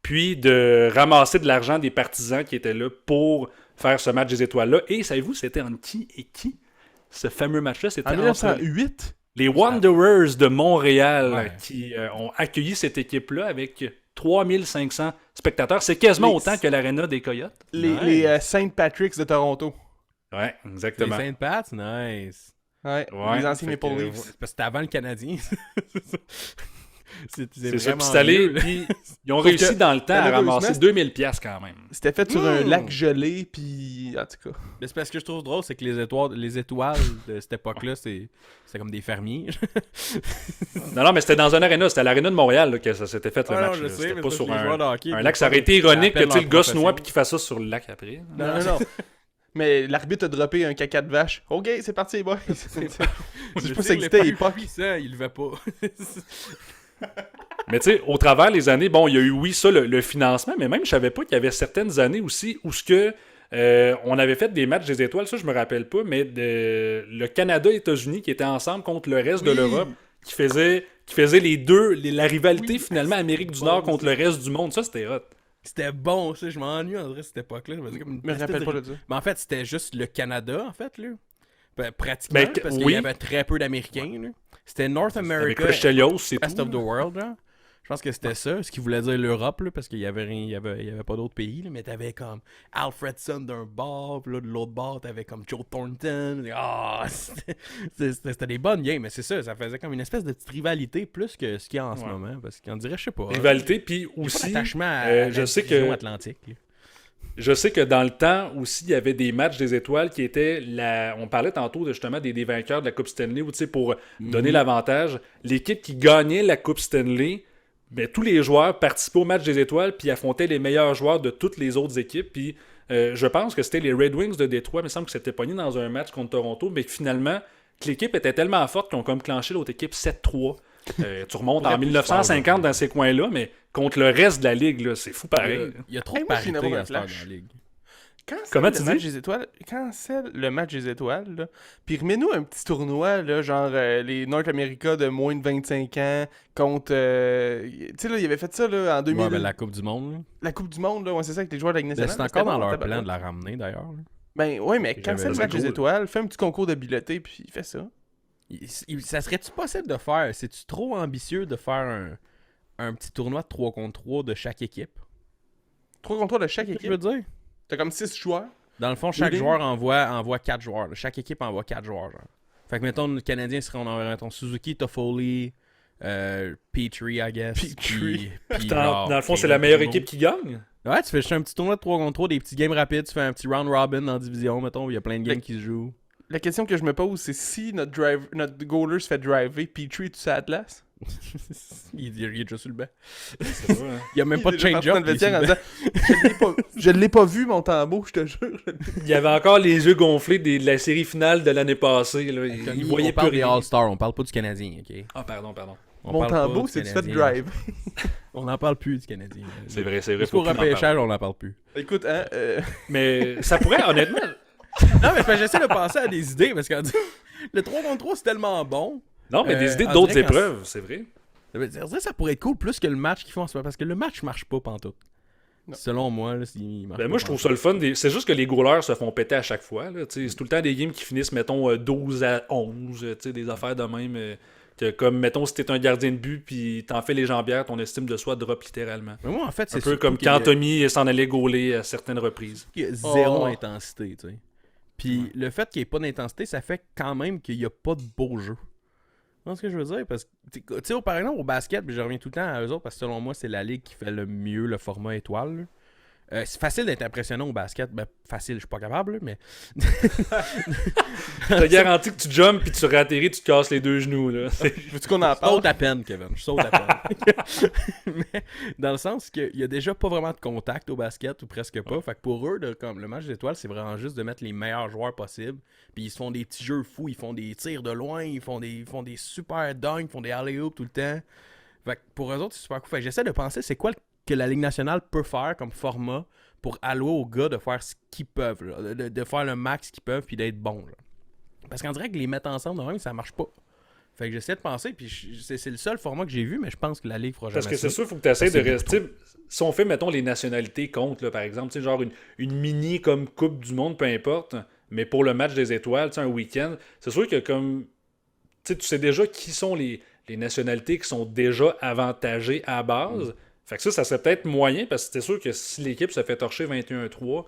puis de ramasser de l'argent des partisans qui étaient là pour faire ce match des étoiles-là. Et savez-vous, c'était entre qui et qui? Ce fameux match-là, c'était en 1908. Les Wanderers de Montréal qui ont accueilli cette équipe-là avec 3500 spectateurs. C'est quasiment autant que l'aréna des Coyotes. Les St. Patrick's de Toronto. Ouais, exactement. Les Saint Pats, nice. Ouais, Ouais, les anciens fait Maple que, Leafs. C'est parce que c'était avant le Canadien. C'est ça. vraiment Puis c'est allé, mieux, là. puis ils ont Sauf réussi que, dans le temps à malheureusement, ramasser 2000$ quand même. C'était fait sur un lac gelé, puis en tout cas. Mais c'est parce que je trouve drôle, c'est que les étoiles de cette époque-là, c'est comme des fermiers. Non, mais c'était dans un aréna. C'était à l'aréna de Montréal là, que ça s'était fait le Ah non, match. je là. sais, C'était mais pas c'est sur parce que les joueurs de hockey, un ils lac. Ça aurait peuvent été ironique que appellent le leur gars se noie profession. puis qu'il fasse ça sur le lac après. Non. Mais l'arbitre a droppé un caca de vache. OK, c'est parti, les boys. Je sais pas si ça existait à l'époque. Puissant, il levait pas. Mais tu sais, au travers les années, bon, il y a eu, oui, ça, le financement, mais même, je savais pas qu'il y avait certaines années aussi où on avait fait des matchs des étoiles, ça, je me rappelle pas, mais le Canada et États-Unis qui étaient ensemble contre le reste de l'Europe, qui faisait la rivalité finalement Amérique du Nord contre le reste du monde. Ça, c'était hot. C'était bon, ça. Je m'ennuie, en vrai, cette époque-là. Je me rappelle pas de ça. Mais en fait, c'était juste le Canada, en fait, là. Pratiquement, parce qu'il y avait très peu d'Américains, là. C'était North America, Avec Chelios, c'est Rest tout. of the World, genre. Je pense que c'était ça, ce qui voulait dire l'Europe, là, parce qu'il y avait rien, il y avait pas d'autres pays, là, mais t'avais comme Alfredson d'un bord, puis là, de l'autre bord, t'avais comme Joe Thornton. C'était des bonnes games, mais c'est ça faisait comme une espèce de petite rivalité plus que ce qu'il y a en ce moment, parce qu'on dirait, je sais pas. Rivalité, puis J'ai pas aussi, d'attachement à je la sais division que Atlantique. Là. Je sais que dans le temps aussi, il y avait des matchs des étoiles qui étaient on parlait tantôt justement des vainqueurs de la Coupe Stanley, où tu sais, pour donner l'avantage, l'équipe qui gagnait la Coupe Stanley, ben, tous les joueurs participaient au match des étoiles puis affrontaient les meilleurs joueurs de toutes les autres équipes. Puis je pense que c'était les Red Wings de Détroit, il me semble que c'était pogné dans un match contre Toronto, mais que finalement, que l'équipe était tellement forte qu'ils ont comme clenché l'autre équipe 7-3. Tu remontes en 1950 dans ces coins-là, mais contre le reste de la ligue, là, c'est fou pareil. Il y a trop Hey, de moi, je suis parité une à ce temps dans flash. la ligue. Comment tu dis? Quand c'est le match des étoiles, là, puis remets-nous un petit tournoi, là, genre les North America de moins de 25 ans contre... tu sais, là, il avait fait ça là, en 2000. Ouais, ben, la Coupe du Monde. Là. La Coupe du Monde, là, ouais, c'est ça, avec les joueurs de la Ligue Ben, nationale. c'est encore C'était dans bon, leur tabarouette. plan de la ramener, d'ailleurs. là. Ben, ouais, mais quand J'avais c'est le ça match des cool. étoiles, fais un petit concours d'habileté, puis il fait ça. Ça serait-tu possible de faire... C'est-tu trop ambitieux de faire un petit tournoi de 3 contre 3 de chaque équipe? 3 contre 3 de chaque Je équipe. veux dire. T'as comme 6 joueurs. Dans le fond, chaque Oui. joueur envoie 4 joueurs. là. Chaque équipe envoie 4 joueurs. Genre. Fait que, mettons, le Canadien serait, on enverrait, mettons, Suzuki, Toffoli, Petrie, I guess. Petrie. puis Dans le fond, puis c'est la meilleure tout le monde. équipe qui gagne. Ouais, tu fais juste un petit tournoi de 3 contre 3, des petits games rapides, tu fais un petit round robin dans la division, mettons, il y a plein de games qui se jouent. La question que je me pose, c'est si notre goaler se fait driver, Petrie, tu sais, Atlas? il est déjà sur le banc. C'est vrai, hein. Il y a même pas de Il est déjà change-up. parti il est dans le sur le vestiaire en disant, je l'ai pas vu, mon tambour, je te jure. Il y avait encore les yeux gonflés de la série finale de l'année passée. Là. Il banc. voyait On parle plus des rien. All-Stars, on parle pas du Canadien, ok? Ah, pardon. On Mon parle pas tambour, du c'est tu fait Canadien. drive. On n'en parle plus du Canadien. C'est vrai. Jusqu'au faut plus en parler. repêchage, on n'en parle plus. Écoute, hein, Mais ça pourrait, honnêtement... Non, mais c'est parce que j'essaie de penser à des idées, parce que le 3 contre 3, c'est tellement bon. Non, mais des idées on d'autres dirait qu'en- épreuves, c'est vrai. Ça veut dire, ça pourrait être cool plus que le match qu'ils font en ce moment, parce que le match marche pas pantoute. Non. Selon moi, là, il marche Ben pas moi, je trouve ça le fun. C'est juste que les goalers se font péter à chaque fois. Là. C'est tout le temps des games qui finissent, mettons, 12-11. Des affaires de même. Que comme, mettons, si t'es un gardien de but puis t'en fais les jambières, ton estime de soi drop littéralement. Mais moi, en fait, c'est Un peu surtout comme qu'il y a- quand Tommy s'en allait gauler à certaines reprises. qu'il y a zéro Oh. intensité, tu sais. Puis le fait qu'il n'y ait pas d'intensité, ça fait quand même qu'il n'y a pas de beau jeu. Tu vois ce que je veux dire? Parce que, tu sais, par exemple, au basket, puis je reviens tout le temps à eux autres, parce que selon moi, c'est la ligue qui fait le mieux le format étoile. Là. C'est facile d'être impressionnant au basket. Ben, facile, je suis pas capable, là, mais. Je te garantis que tu jumps puis tu ratterris, tu te casses les deux genoux. Là. veux-tu qu'on en Je parle? saute à peine, Kevin. Je saute à peine. Mais dans le sens qu'il y a déjà pas vraiment de contact au basket, ou presque pas. Fait que pour eux, comme le match des étoiles, c'est vraiment juste de mettre les meilleurs joueurs possibles. Puis ils se font des petits jeux fous. Ils font des tirs de loin. Ils font des super dunks. Ils font des alley-oops tout le temps. Fait que pour eux autres, c'est super cool. Fait que j'essaie de penser c'est quoi que la Ligue nationale peut faire comme format pour allouer aux gars de faire ce qu'ils peuvent. Là, de faire le max qu'ils peuvent puis d'être bons. Là. Parce qu'on dirait que les mettre ensemble de même, ça marche pas. Fait que j'essaie de penser, puis c'est le seul format que j'ai vu, mais je pense que la Ligue fera jamais Parce que ça. c'est sûr, il faut que tu essaies C'est de rester. Si on fait, mettons, les nationalités contre, là, par exemple, tu sais, genre une mini comme Coupe du Monde, peu importe, mais pour le match des étoiles, tu sais, un week-end, c'est sûr que comme. Tu sais déjà qui sont les nationalités qui sont déjà avantagées à base. Fait que ça serait peut-être moyen, parce que c'est sûr que si l'équipe se fait torcher 21-3,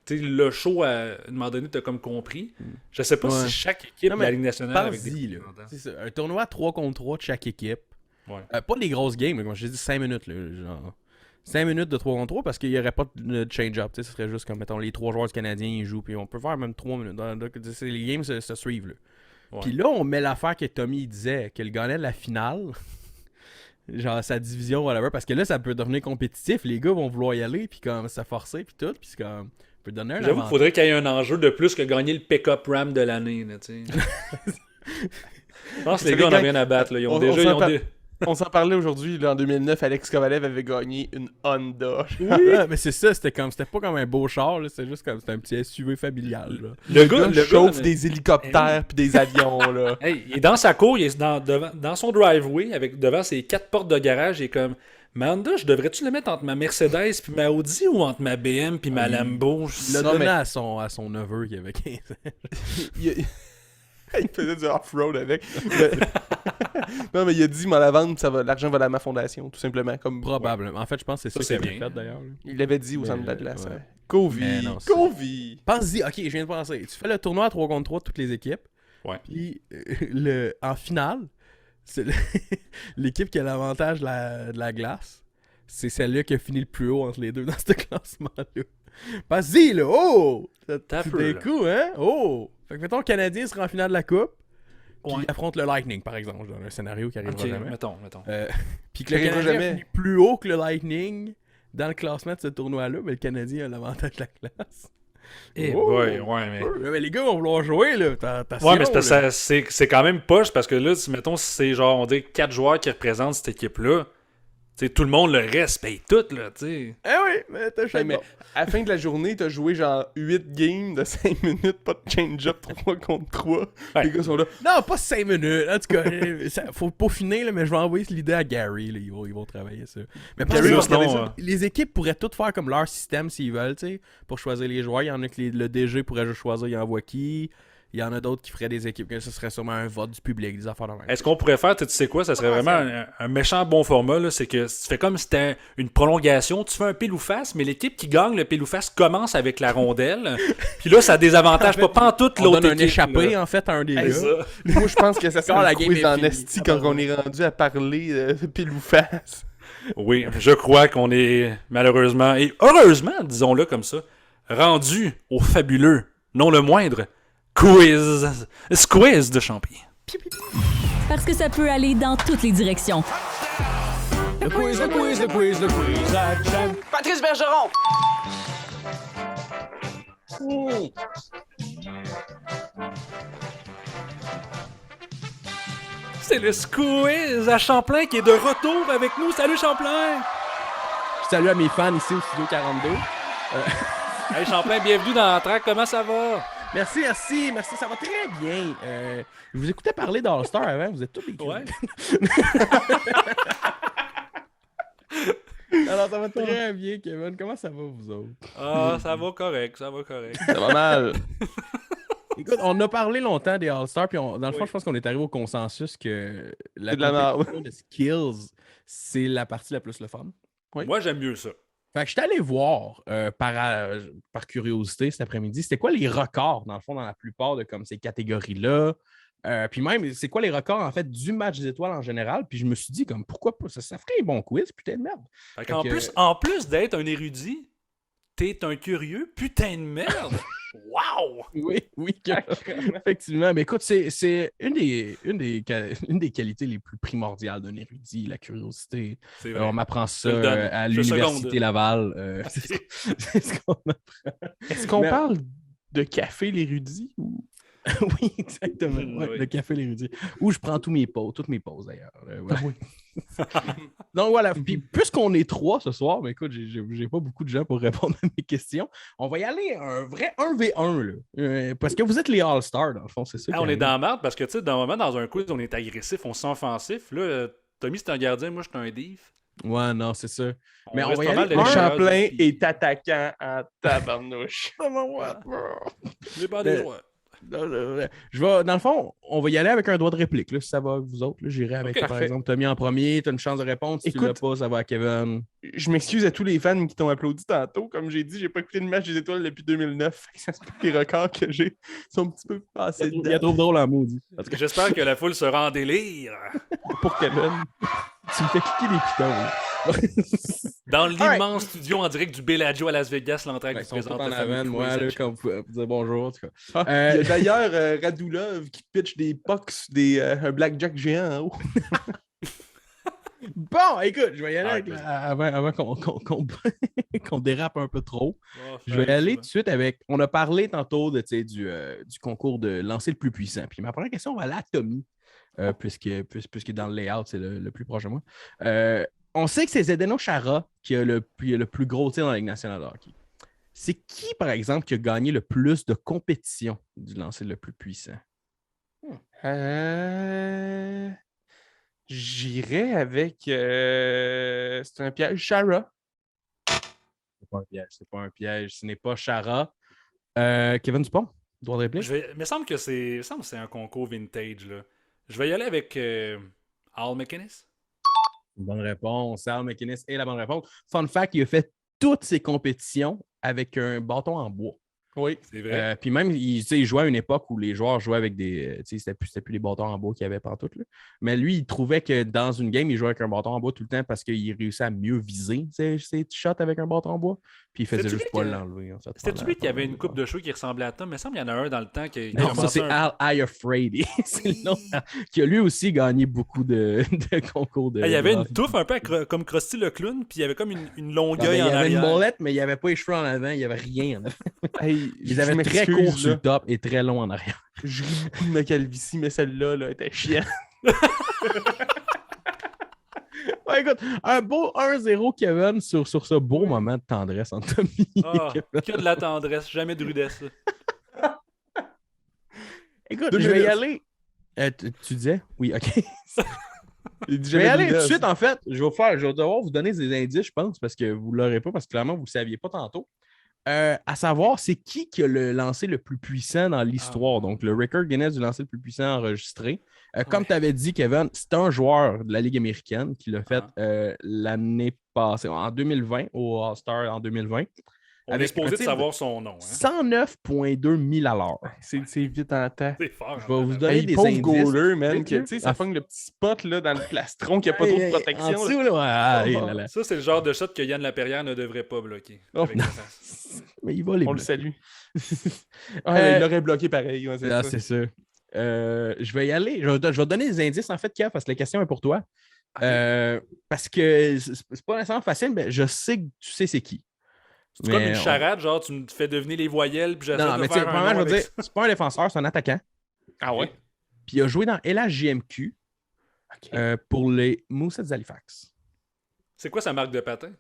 le show, à un moment donné, t'as comme compris. Je sais pas si chaque équipe de la Ligue nationale avec des... C'est ça. Un tournoi à 3 contre 3 de chaque équipe. Ouais. Pas des grosses games, mais comme je dis, 5 minutes. Là, genre 5 minutes de 3 contre 3 parce qu'il n'y aurait pas de change-up. Ce serait juste comme, mettons, les 3 joueurs du Canadien ils jouent, puis on peut faire même 3 minutes. Donc, les games se suivent. Là. Ouais. Puis là, on met l'affaire que Tommy disait, que le gagnant de la finale, genre sa division, whatever, parce que là, ça peut devenir compétitif. Les gars vont vouloir y aller, puis comme ça forcer, puis tout, puis c'est comme... peut donner un J'avoue qu'il faudrait qu'il y ait un enjeu de plus que gagner le pick-up RAM de l'année. Je pense que les gars n'ont rien à battre. Là. Ils ont On s'en parlait aujourd'hui, là, en 2009, Alex Kovalev avait gagné une Honda. Oui, mais c'est ça, c'était pas comme un beau char, là, c'était juste comme c'était un petit SUV familial. Là. Le gars chauffe des hélicoptères puis des avions. Là. Hey, il est dans sa cour, il est dans son driveway, devant ses 4 portes de garage, il est comme... Manda, je devrais-tu le mettre entre ma Mercedes puis ma Audi ou entre ma BM puis ma Lambo? Il l'a donné à son neveu qui avait 15 ans. Il faisait du off-road avec. Non, mais il a dit, mais à la vente, l'argent va à ma fondation, tout simplement. Comme... Probablement. En fait, je pense que c'est ça qu'il avait fait, d'ailleurs. Il l'avait dit aux centres de la glace. Ouais. Covid. Pense-y, ok, je viens de penser. Tu fais le tournoi à 3 contre 3 de toutes les équipes. Ouais. Puis, en finale, c'est l'équipe qui a l'avantage de la glace. C'est celle-là qui a fini le plus haut entre les deux dans ce classement-là. Pense-y, là! Oh! C'était cool, hein? Oh! Fait que, mettons, le Canadien sera en finale de la Coupe, puis il affronte le Lightning, par exemple, dans un scénario qui arrivera jamais. Mettons. Puis que le Canadien finit plus haut que le Lightning dans le classement de ce tournoi-là, mais le Canadien a l'avantage de la classe. Mais les gars vont vouloir jouer, là. Mais c'est quand même poche, parce que là, mettons, si c'est genre, on dit 4 joueurs qui représentent cette équipe-là, t'sais, tout le monde le reste, paye tout, là, tu sais. Eh oui, mais t'as chaque mais à la fin de la journée, t'as joué genre 8 games de 5 minutes, pas de change-up 3 contre 3. Ouais. Les gars sont là. Non, pas 5 minutes. En tout cas, faut pas finir, là, mais je vais envoyer l'idée à Gary, là, ils vont travailler ça. Mais Gary, les équipes pourraient toutes faire comme leur système s'ils veulent, tu sais, pour choisir les joueurs. Il y en a que le DG pourrait juste choisir, il envoie qui. Il y en a d'autres qui feraient des équipes, que ce serait sûrement un vote du public, des affaires de même. Est-ce qu'on pourrait faire, tu sais quoi, ça serait vraiment un méchant bon format, là, c'est que tu fais comme si c'était une prolongation, tu fais un pile ou face, mais l'équipe qui gagne le pile ou face commence avec la rondelle, puis là, ça désavantage pas pantoute l'autre équipe. On donne un échappé, là. En fait, à un des gars. Moi, je pense que ça serait la quiz en esti quand on est rendu à parler de pile ou face. Oui, je crois qu'on est malheureusement, et heureusement, disons-le comme ça, rendu au fabuleux, non le moindre, Squeeze de Champy. Parce que ça peut aller dans toutes les directions. Le quiz à Jam. Patrice Bergeron. C'est le Squeeze à Champlain qui est de retour avec nous. Salut Champlain! Je salue à mes fans ici au Studio 42. Hey Champlain, bienvenue dans la track. Comment ça va? Merci, ça va très bien. Je vous écoutais parler d'All-Star avant, vous êtes tous des ouais. Alors ça va très bien, Kevin. Comment ça va, vous autres? Ah, ça va correct. Ça va mal. Écoute, on a parlé longtemps des All-Stars, puis dans le fond, je pense qu'on est arrivé au consensus que la compétition de skills, c'est la partie la plus le fun. Oui. Moi, j'aime mieux ça. Fait que je suis allé voir par curiosité cet après-midi, c'était quoi les records, dans le fond, dans la plupart de comme ces catégories-là. Puis même, c'est quoi les records, en fait, du match des étoiles en général. Puis je me suis dit, comme, pourquoi pas? Ça ferait un bon quiz, putain de merde. En plus d'être un érudit, t'es un curieux, putain de merde. Wow! Oui, effectivement. Mais écoute, c'est une des qualités les plus primordiales d'un érudit, la curiosité. On m'apprend ça à l'Université Laval. C'est ce qu'on apprend. Est-ce qu'on parle de café l'érudit ou... Oui, exactement. Ouais, le café l'érudit. Où je prends toutes mes pauses d'ailleurs. Ouais. Donc voilà. Puis puisqu'on est 3 ce soir, mais écoute, j'ai pas beaucoup de gens pour répondre à mes questions. On va y aller un vrai 1v1 là. Parce que vous êtes les All-Stars, dans le fond, c'est ça. On est dans la merde parce que tu sais, dans un moment, dans un quiz, on est agressif, on s'est offensif. Là, Tommy, c'est un gardien, moi, je suis un div. Ouais, non, c'est ça. Mais on va y aller. Le Champlain est attaquant en tabarnouche. J'ai pas des droits. Dans le fond, on va y aller avec un droit de réplique, là, si ça va avec vous autres. Là. J'irai avec, par exemple, Tommy en premier. Tu as une chance de répondre. Si tu l'as pas, ça va à Kevin. Je m'excuse à tous les fans qui t'ont applaudi tantôt. Comme j'ai dit, j'ai pas écouté le match des étoiles depuis 2009. Ça se peut que les records que j'ai sont un petit peu passés dedans. Il y a trop drôle en maudit. J'espère que la foule sera en délire. Pour Kevin. Tu me fais cliquer les pitons. Dans l'immense studio en direct du Bellagio à Las Vegas, l'entraide qui Ils sont tous présente en la famille avant, moi, là, comme pour dire bonjour. En tout cas. Il y a d'ailleurs Radulov qui pitch des pucks, un blackjack géant en haut. Bon, écoute, je vais y aller avant qu'on dérape un peu trop. Je vais y aller tout de suite avec... On a parlé tantôt du concours de lancer le plus puissant. Puis ma première question va aller à Tommy, puisque dans le layout, c'est le plus proche de moi. On sait que c'est Zdeno Chara qui a le plus gros tir dans la Ligue nationale de hockey. C'est qui, par exemple, qui a gagné le plus de compétitions du lancer le plus puissant? J'irais avec... c'est un piège, Chara. C'est pas un piège. Ce n'est pas Chara. Kevin Dupont, droit de réplique? Il me semble que c'est un concours vintage. Là. Je vais y aller avec Al MacInnis. Bonne réponse. Al MacInnis est la bonne réponse. Fun fact, il a fait toutes ses compétitions avec un bâton en bois. Oui, c'est vrai. Puis même, il jouait à une époque où les joueurs jouaient avec des... C'était plus les bâtons en bois qu'il y avait partout. Là. Mais lui, il trouvait que dans une game, il jouait avec un bâton en bois tout le temps parce qu'il réussissait à mieux viser ses shots avec un bâton en bois. Puis il faisait juste pas l'enlever. C'était lui qui avait une coupe de cheveux qui ressemblait à Tom. Mais il me semble qu'il y en a un dans le temps qui non, ça c'est Al Iafrate. C'est le nom qui a lui aussi gagné beaucoup de concours de... Il y avait une touffe un peu comme Krusty le clown, puis il y avait comme une longueuil en arrière. Il y avait une molette, mais il n'y avait pas les cheveux en avant, il n'y avait rien en avant. Ils avaient très court là. sur le top et très long en arrière. Je ris beaucoup de ma calvitie, mais celle-là là, était chiante. Ouais, écoute, un beau 1-0 Kevin sur ce beau moment de tendresse entre Tommy et Kevin. Que de la tendresse, jamais de rudesse. Écoute, je vais y aller. Tu disais? Oui, ok. Je vais y aller tout de suite, en fait. Je vais devoir vous donner des indices, je pense, parce que vous ne l'aurez pas, parce que clairement, vous ne le saviez pas tantôt. À savoir, c'est qui a le lancé le plus puissant dans l'histoire. Donc, le record Guinness du lancer le plus puissant enregistré. Comme tu avais dit, Kevin, c'est un joueur de la Ligue américaine qui l'a fait l'année passée, en 2020, au All-Star en 2020. On est supposé de savoir son nom. Hein? 109,2 000 à l'heure. C'est vite en temps. C'est fort. Je vais vous donner des pauvre indices. goaler, man. Tu sais, ça pogne le petit spot là, dans le plastron qui n'a pas trop de protection. En dessous, là. Ça, c'est le genre de shot que Yann Laperrière ne devrait pas bloquer. Mais il va les On le bloquer. salue. Il l'aurait bloqué pareil. Ouais, c'est ça. Je vais y aller. Je vais donner des indices, en fait, Kev, parce que la question est pour toi. Parce que c'est pas nécessairement facile, mais je sais que tu sais c'est qui. C'est comme une charade, genre tu me fais deviner les voyelles, puis j'essaie non, de mais faire un nom avec ça. c'est pas un défenseur, c'est un attaquant. Ah ouais? Puis il a joué dans LHJMQ pour les Mooseheads d'Halifax. C'est quoi sa marque de patin?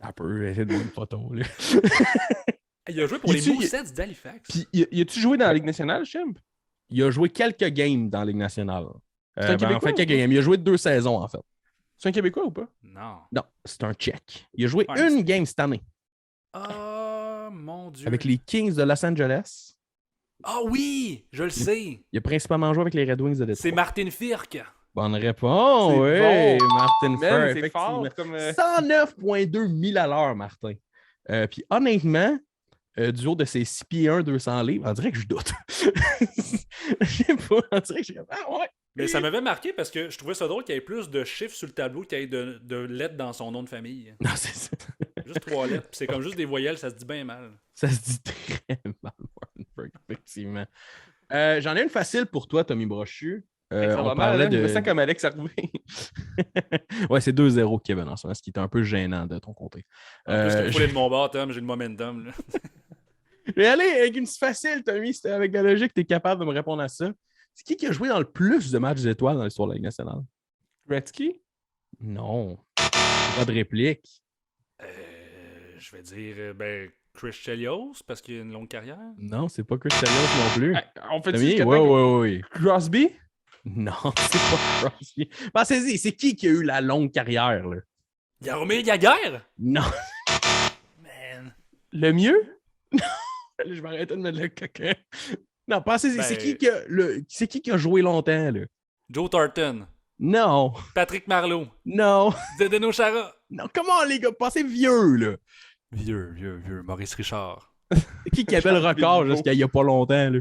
Un peu, essayer de voir une photo. Là. Il a joué pour les Mooseheads d'Halifax. Puis, y a-tu joué dans la Ligue nationale, Chimp? Il a joué quelques games dans la Ligue nationale. C'est un Québécois, en fait, quelques games. Il a joué 2 saisons, en fait. C'est un Québécois ou pas? Non. Non, c'est un Tchèque. Il a joué une game cette année. Oh, mon Dieu. Avec les Kings de Los Angeles. Ah oui, je le sais. Il a principalement joué avec les Red Wings de Détroit. C'est Martin Firk. Bonne réponse, oui. Bon. Martin Firk, c'est fort. Comme, 109,2 000 à l'heure, Martin. Puis honnêtement, du haut de ses 6 pieds 1, 200 livres, on dirait que je doute. Je sais pas, on dirait que je suis ah ouais. Mais ça m'avait marqué parce que je trouvais ça drôle qu'il y ait plus de chiffres sur le tableau qu'il y ait de lettres dans son nom de famille. Non, c'est ça. Juste 3 lettres. Puis c'est comme juste des voyelles, ça se dit bien mal. Ça se dit très mal, Martin, effectivement. J'en ai une facile pour toi, Tommy Brochu. On parlait de... Je me sens comme Alex Harvey. Ouais, c'est 2-0 Kevin en ce moment, ce qui est un peu gênant de ton côté. En plus, le poulet de mon bord, Tom, j'ai le momentum. Là. Je vais aller avec une facile, Tommy. Si avec la logique, tu es capable de me répondre à ça. C'est qui a joué dans le plus de matchs d'étoiles dans l'histoire de la Ligue nationale? Gretzky? Non. Pas de réplique. Je vais dire Chris Chelios parce qu'il a une longue carrière. Non, c'est pas Chris Chelios non plus. On fait Tommy? Oui. Crosby? Non, c'est pas Crosby. Pensez-y, c'est qui a eu la longue carrière, là? Jaromir Jagr? Non. Man. Le mieux? Je vais arrêter de mettre le coquin. Non, pensez, c'est Ben- qui a joué longtemps, là? Joe Thornton, Non, Patrick Marleau, non, Zdeno Chara. non, comment les gars? Pensez vieux, là. Vieux, Maurice Richard. C'est qui avait le record jusqu'à il y a pas longtemps, là?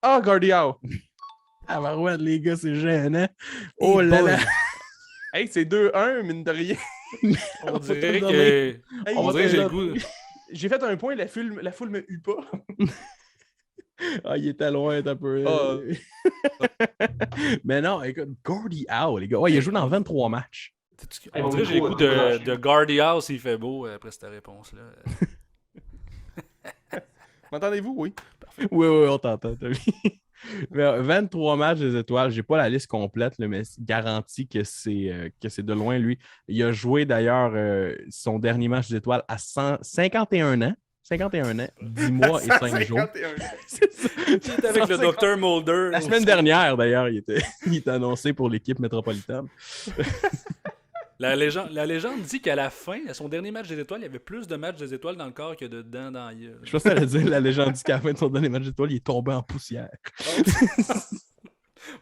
Ah, Gordie Howe. Ah, bah ouais, les gars, c'est gênant. Oh là là. Hey, c'est 2-1, mine de rien. On va dirait te que... Hey, On dirait que j'ai le goût... J'ai fait un point, la foule me eut pas. Ah, il était loin un peu. Ah. Mais non, écoute, Gordie Howe, les gars. Ouais, il a joué dans 23 matchs. On dirait que j'ai le goût de Gordie House, il fait beau après cette réponse-là. M'entendez-vous? Oui. Oui, on t'entend, Tommy. Mais 23 matchs des étoiles, j'ai pas la liste complète, là, mais garanti que c'est de loin lui. Il a joué d'ailleurs son dernier match des étoiles à 51 ans. 51 ans, 10 mois et 5 jours. 51. C'est ça. Il était avec le Dr Mulder. La semaine dernière, d'ailleurs, il était annoncé pour l'équipe métropolitaine. La légende dit qu'à la fin, à son dernier match des étoiles, il y avait plus de matchs des étoiles dans le corps que de dents dans la gueule. Je pense que ça veut dire la légende dit qu'à la fin de son dernier match d'étoiles, il est tombé en poussière.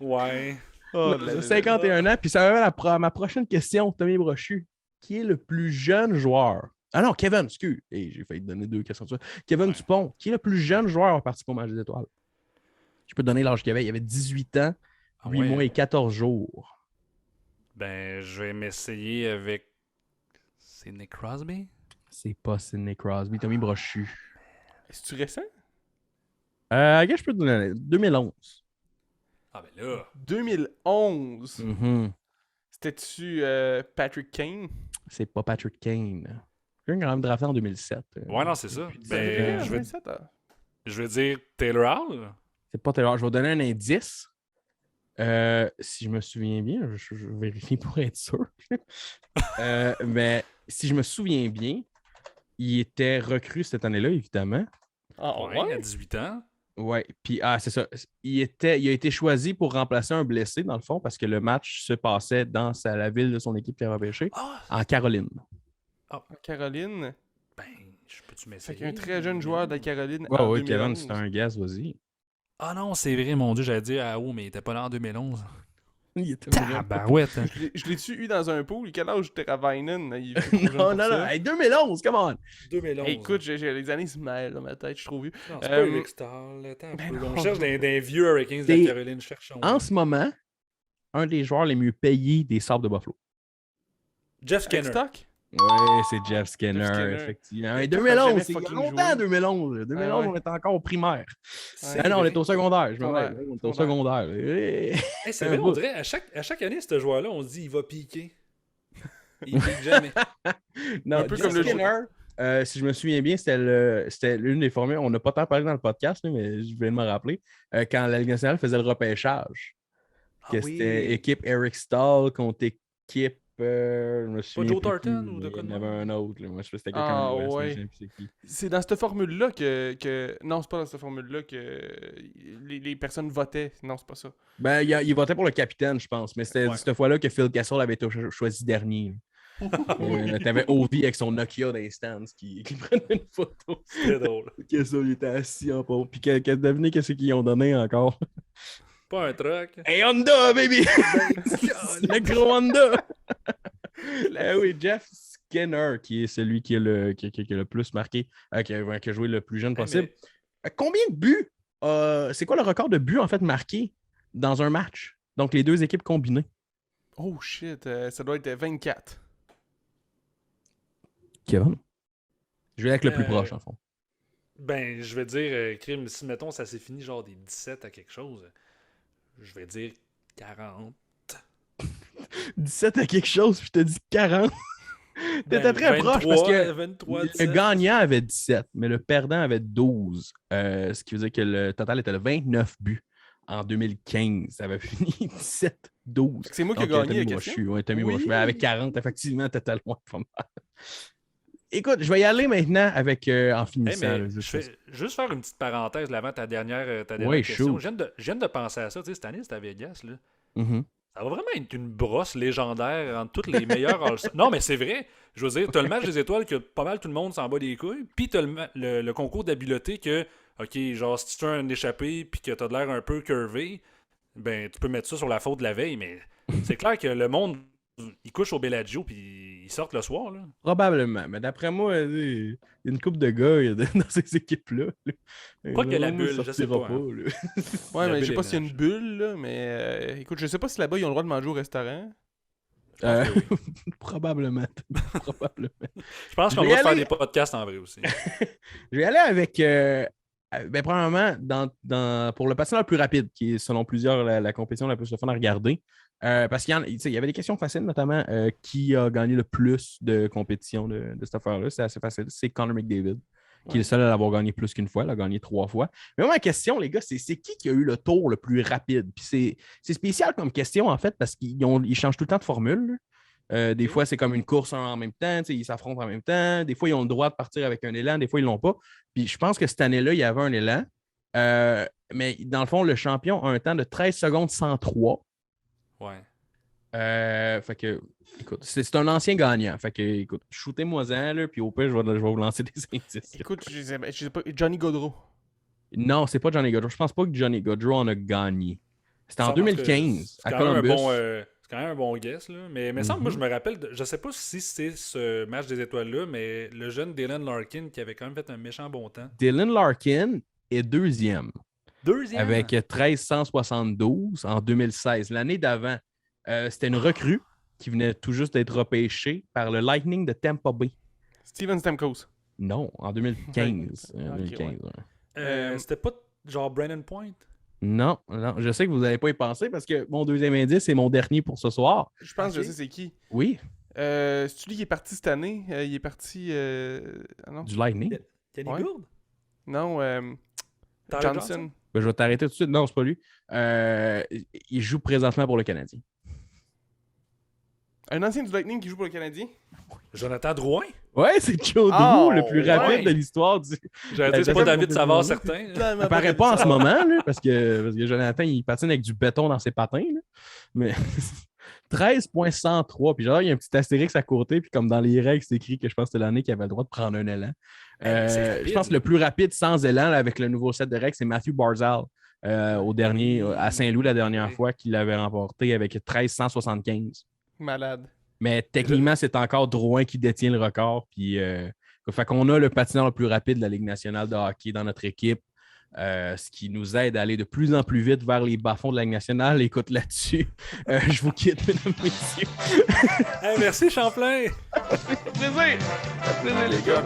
Ouais. Oh, 51 ans, puis ça va ma prochaine question, Tommy Brochu. Qui est le plus jeune joueur? Ah non, Kevin, excuse. Hey, j'ai failli te donner 2 questions de ça. Kevin Dupont, qui est le plus jeune joueur à participer au match des étoiles? Je peux te donner l'âge qu'il avait. Il avait 18 ans, 8 mois et 14 jours. Ben, je vais m'essayer avec... C'est Nick Crosby? C'est pas Sidney Crosby, Tommy Brochu. Est-ce récent? Regarde, je peux te donner 2011. Ah ben là... 2011. Mhm. C'était-tu Patrick Kane? C'est pas Patrick Kane. Il a quand même drafté en 2007. Ouais, non, c'est ça. Ça Ben, fait je vais 27 ans. dire Taylor Hall. C'est pas Taylor. Je vais donner un indice. Si je me souviens bien, je vérifie pour être sûr. Mais si je me souviens bien, il était recru cette année-là, évidemment. Ah, Ouais, à 18 ans. Ouais, puis c'est ça. Il a été choisi pour remplacer un blessé, dans le fond, parce que le match se passait dans la ville de son équipe qui a repêché, en Caroline. Caroline. Ben, je peux-tu C'est m'essayer? un très jeune joueur de la Caroline. Ouais, en ouais, 2011. Kevin, c'était un guess, vas-y. Ah non, c'est vrai, mon Dieu, j'allais dire ah mais il était pas là en 2011. Il était Tabarouette. Hein. Je l'ai-tu eu dans un pool? Quel âge était Ravainen? Non. Hey, 2011, come on! 2011. Hey, écoute, j'ai les années se mêlent dans ma tête, je suis trop vieux. Non, c'est pas Rick Stahl. Attends un peu. On cherche des vieux Hurricanes de C'est- la Caroline. Cherchons. En ce moment, un des joueurs les mieux payés des Sabres de Buffalo. Jeff Skinner. Stock? Ouais, c'est Jeff Skinner, Jeff Skinner. effectivement. Mais Hey, t'as 2011, jamais c'est il y a fucking longtemps, joué. 2011. 2011, ouais. on était encore au primaire. C'est Ah non, on vrai. est au secondaire. Je me Ouais, rappelle. On est au secondaire. Hey, c'est vrai, un on bout. dirait, à chaque année, ce joueur-là, on se dit il va piquer. Il pique jamais. Non, Un peu Jeff comme le Skinner, si je me souviens bien, c'était l'une des formules. On n'a pas tant parlé dans le podcast, là, mais je vais me rappeler. Quand la Ligue nationale faisait le repêchage. Que oui. c'était équipe Eric Stahl contre équipe. Je me souviens Joe plus Thornton qui, ou de mais quoi de il y en avait même? un autre. Là. Moi, je sais que c'était quelqu'un Ah, de l'Ouest, mais ouais. je sais plus c'est qui. C'est dans cette formule-là que... Non, c'est pas dans cette formule-là que les personnes votaient. Non, c'est pas ça. Ben, il votait pour le capitaine, je pense. Mais c'était Ouais. cette fois-là que Phil Kessel avait été choisi dernier. T'avais Ovi avec son Nokia d'instance qui prenait une photo. C'est drôle. Kessel, il était assis en pauvre. Puis devinez qu'est-ce qu'ils ont donné encore. Pas un truc. Hey, Honda, baby! Le gros Honda! Oui, Jeff Skinner, qui est celui qui a le plus marqué, qui a joué le plus jeune possible. Combien de buts? C'est quoi le record de buts, en fait, marqués dans un match? Donc, les deux équipes combinées. Oh shit, ça doit être 24. Kevin? Je vais avec le plus proche, en fond. Ben, je vais dire, crime, si mettons ça s'est fini genre des 17 à quelque chose, je vais dire 40. 17 à quelque chose, puis je te dis 40. T'étais Ben, très proche parce que 23, le 17. gagnant avait 17, mais le perdant avait 12. Ce qui veut dire que le total était de 29 buts en 2015. Ça avait fini 17-12. C'est moi qui ai Donc, gagné la Tommy question. Brochu, ouais, Tommy Oui. Brochu. Ben, avec 40, effectivement, t'étais loin. Pas mal. Écoute, je vais y aller maintenant avec en Hey, finissant. mais là, je vais juste faire une petite parenthèse là, avant ta dernière Ouais, question. shoot. Je viens de penser à ça. Tu sais, cette année, c'était à Vegas. Là. Mhm. Ça va vraiment être une brosse légendaire entre toutes les meilleurs All-Stars. Non, mais c'est vrai. Je veux dire, t'as le match des étoiles que pas mal tout le monde s'en bat des couilles. Puis t'as le concours d'habileté que, OK, genre, si tu as un échappé puis que t'as de l'air un peu curvé, ben, tu peux mettre ça sur la faute de la veille. Mais c'est clair que le monde, il couche au Bellagio puis ils sortent le soir, là. Probablement. Mais d'après moi, il y a une couple de gars dans ces équipes-là. Pas que la bulle, je sais pas. Hein. Ouais, mais je sais pas s'il y a une bulle, là, mais écoute, je sais pas si là-bas ils ont le droit de manger au restaurant. Probablement. Je pense qu'on va faire des podcasts en vrai aussi. Je vais aller avec, premièrement, pour le patineur le plus rapide, qui est selon plusieurs la compétition la plus fun à regarder. Parce qu'il y avait des questions faciles, notamment qui a gagné le plus de compétitions de cette affaire-là. C'est assez facile. C'est Connor McDavid, qui est le seul à l'avoir gagné plus qu'une fois. Il a gagné 3 fois. Mais moi, ma question, les gars, c'est qui a eu le tour le plus rapide? Puis c'est spécial comme question, en fait, parce qu'ils changent tout le temps de formule. Des fois, c'est comme une course en même temps. Ils s'affrontent en même temps. Des fois, ils ont le droit de partir avec un élan. Des fois, ils ne l'ont pas. Puis je pense que cette année-là, il y avait un élan. Mais dans le fond, le champion a un temps de 13 secondes 103. Ouais. Fait que, écoute, c'est un ancien gagnant. Fait que, écoute, shootez-moi-en, là, puis au pire, je vais vous lancer des indices. Écoute, je sais pas, Johnny Gaudreau. Non, c'est pas Johnny Gaudreau. Je pense pas que Johnny Gaudreau en a gagné. C'était en 2015 à Columbus. C'est quand même un bon guess, là. Mais moi, je me rappelle, je sais pas si c'est ce match des étoiles-là, mais le jeune Dylan Larkin qui avait quand même fait un méchant bon temps. Dylan Larkin est deuxième. Avec 1372 en 2016. L'année d'avant, c'était une recrue qui venait tout juste d'être repêchée par le Lightning de Tampa Bay. Steven Stamkos. Non, en 2015. C'était pas genre Brandon Point? Non, je sais que vous n'allez pas y penser parce que mon deuxième indice, c'est mon dernier pour ce soir. Je pense que je sais c'est qui. Oui. C'est-tu lui qui est parti cette année? Il est parti... non. Du Lightning? Kenny Gourde? Non, Johnson. Ben, je vais t'arrêter tout de suite. Non, c'est pas lui. Il joue présentement pour le Canadien. Un ancien du Lightning qui joue pour le Canadien? Jonathan Drouin? Ouais, c'est Joe Drew, le plus rapide de l'histoire du... J'allais dire, c'est pas David Savard, certain. Ça paraît pas en ce moment, là, parce que Jonathan, il patine avec du béton dans ses patins. Là. Mais 13,103. Puis genre, il y a un petit astérix à côté, puis comme dans les règles, c'est écrit que je pense que c'était l'année qu'il avait le droit de prendre un élan. Je pense que le plus rapide sans élan, là, avec le nouveau set de règles, c'est Matthew Barzal. À Saint-Louis la dernière fois qu'il l'avait remporté avec 1375. Malade. Mais techniquement, c'est encore Drouin qui détient le record. Puis, fait qu'on a le patineur le plus rapide de la Ligue nationale de hockey dans notre équipe, ce qui nous aide à aller de plus en plus vite vers les bas-fonds de la Ligue nationale. Écoute, là-dessus, je vous quitte, mesdames et messieurs. Hey, merci, Champlain. Plaisir, les gars.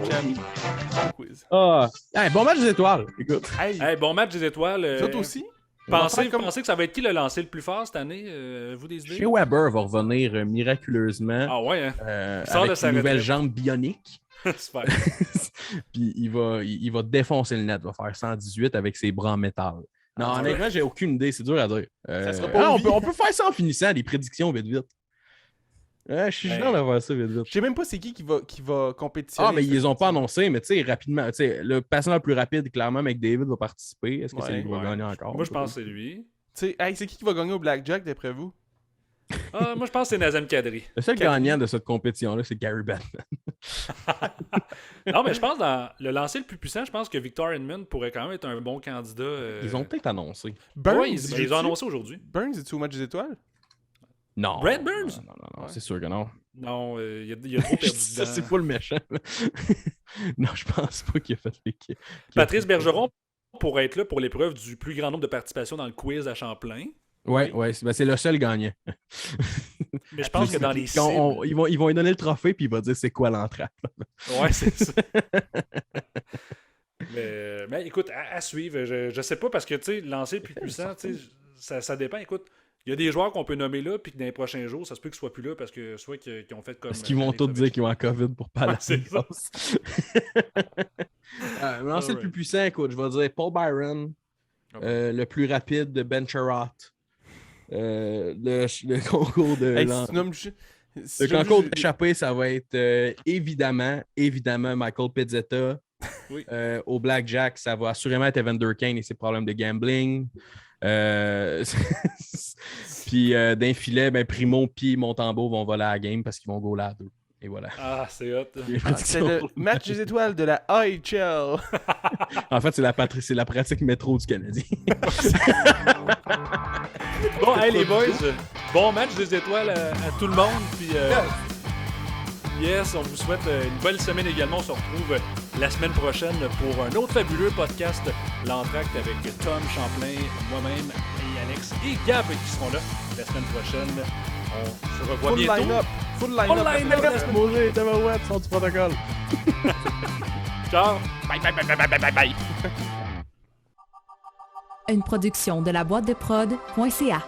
Bon match des étoiles. Écoute. Hey, bon match des étoiles. Vous aussi? Pensez que ça va être qui le lancer le plus fort cette année? Vous des idées? Shea Weber va revenir miraculeusement. Ah ouais, hein? Avec une nouvelle jambe bionique. Super. Puis il va défoncer le net. Il va faire 118 avec ses bras en métal. Non, honnêtement, j'ai aucune idée. C'est dur à dire. Ça sera pas on peut faire ça en finissant, des prédictions vite. Je suis gênant d'avoir ça vite. Je sais même pas c'est qui va compétitionner. Ah, mais ils les ont pas annoncé, mais tu sais, rapidement. Le patineur le plus rapide, clairement, McDavid va participer. Est-ce que c'est lui qui va gagner encore? Moi, je pense que c'est lui. C'est qui va gagner au Blackjack, d'après vous? Moi, je pense que c'est Nazem Kadri. Le seul gagnant de cette compétition-là, c'est Gary Bettman. Non, mais je pense dans le lancer le plus puissant, je pense que Victor Hedman pourrait quand même être un bon candidat. Ils ont peut-être annoncé. Burns, ils ont annoncé aujourd'hui. Burns, es-tu au match des étoiles? Non. Brad Burns? Non, c'est sûr que non. Non, il y a trop perdu Ça, c'est pas le méchant. Non, je pense pas qu'il a fait l'équipe. Patrice Bergeron pourrait être là pour l'épreuve du plus grand nombre de participations dans le quiz à Champlain. Ouais, c'est le seul gagnant. Mais je pense que dans les cibles... Ils vont lui donner le trophée puis il va dire c'est quoi l'entrappe. Ouais, c'est ça. Mais écoute, à suivre, je sais pas parce que tu sais, lancer le plus puissant, ça dépend. Écoute, il y a des joueurs qu'on peut nommer là, puis que dans les prochains jours, ça se peut qu'ils soient plus là parce que soit qu'ils ont fait comme. Parce qu'ils vont tous dire qu'ils ont un COVID pour pas la c'est ça. Lancer le plus puissant, écoute, je vais dire Paul Byron, le plus rapide de Ben Sherratt, le concours de. Le concours d'échappée, ça va être évidemment Michael Pizzetta. Oui. Au Blackjack, ça va assurément être Evander Kane et ses problèmes de gambling. Puis d'un filet, ben, Primo puis Montembeault vont voler à la game parce qu'ils vont goaler à 2. Et voilà. Ah, c'est hot. C'est le match des étoiles de la AHL. En fait, c'est la pratique métro du Canadien. Bon, hey les boys, bon match des étoiles à tout le monde. Puis, yes, on vous souhaite une belle semaine également. On se retrouve la semaine prochaine pour un autre fabuleux podcast, l'Entracte, avec Tom Champlain, moi-même et Alex et Gab qui seront là la semaine prochaine. On se revoit bientôt. Full line-up. Manger, Tabarouette, sont du protocole. Ciao. Bye. Une production de la boîte de prod.ca.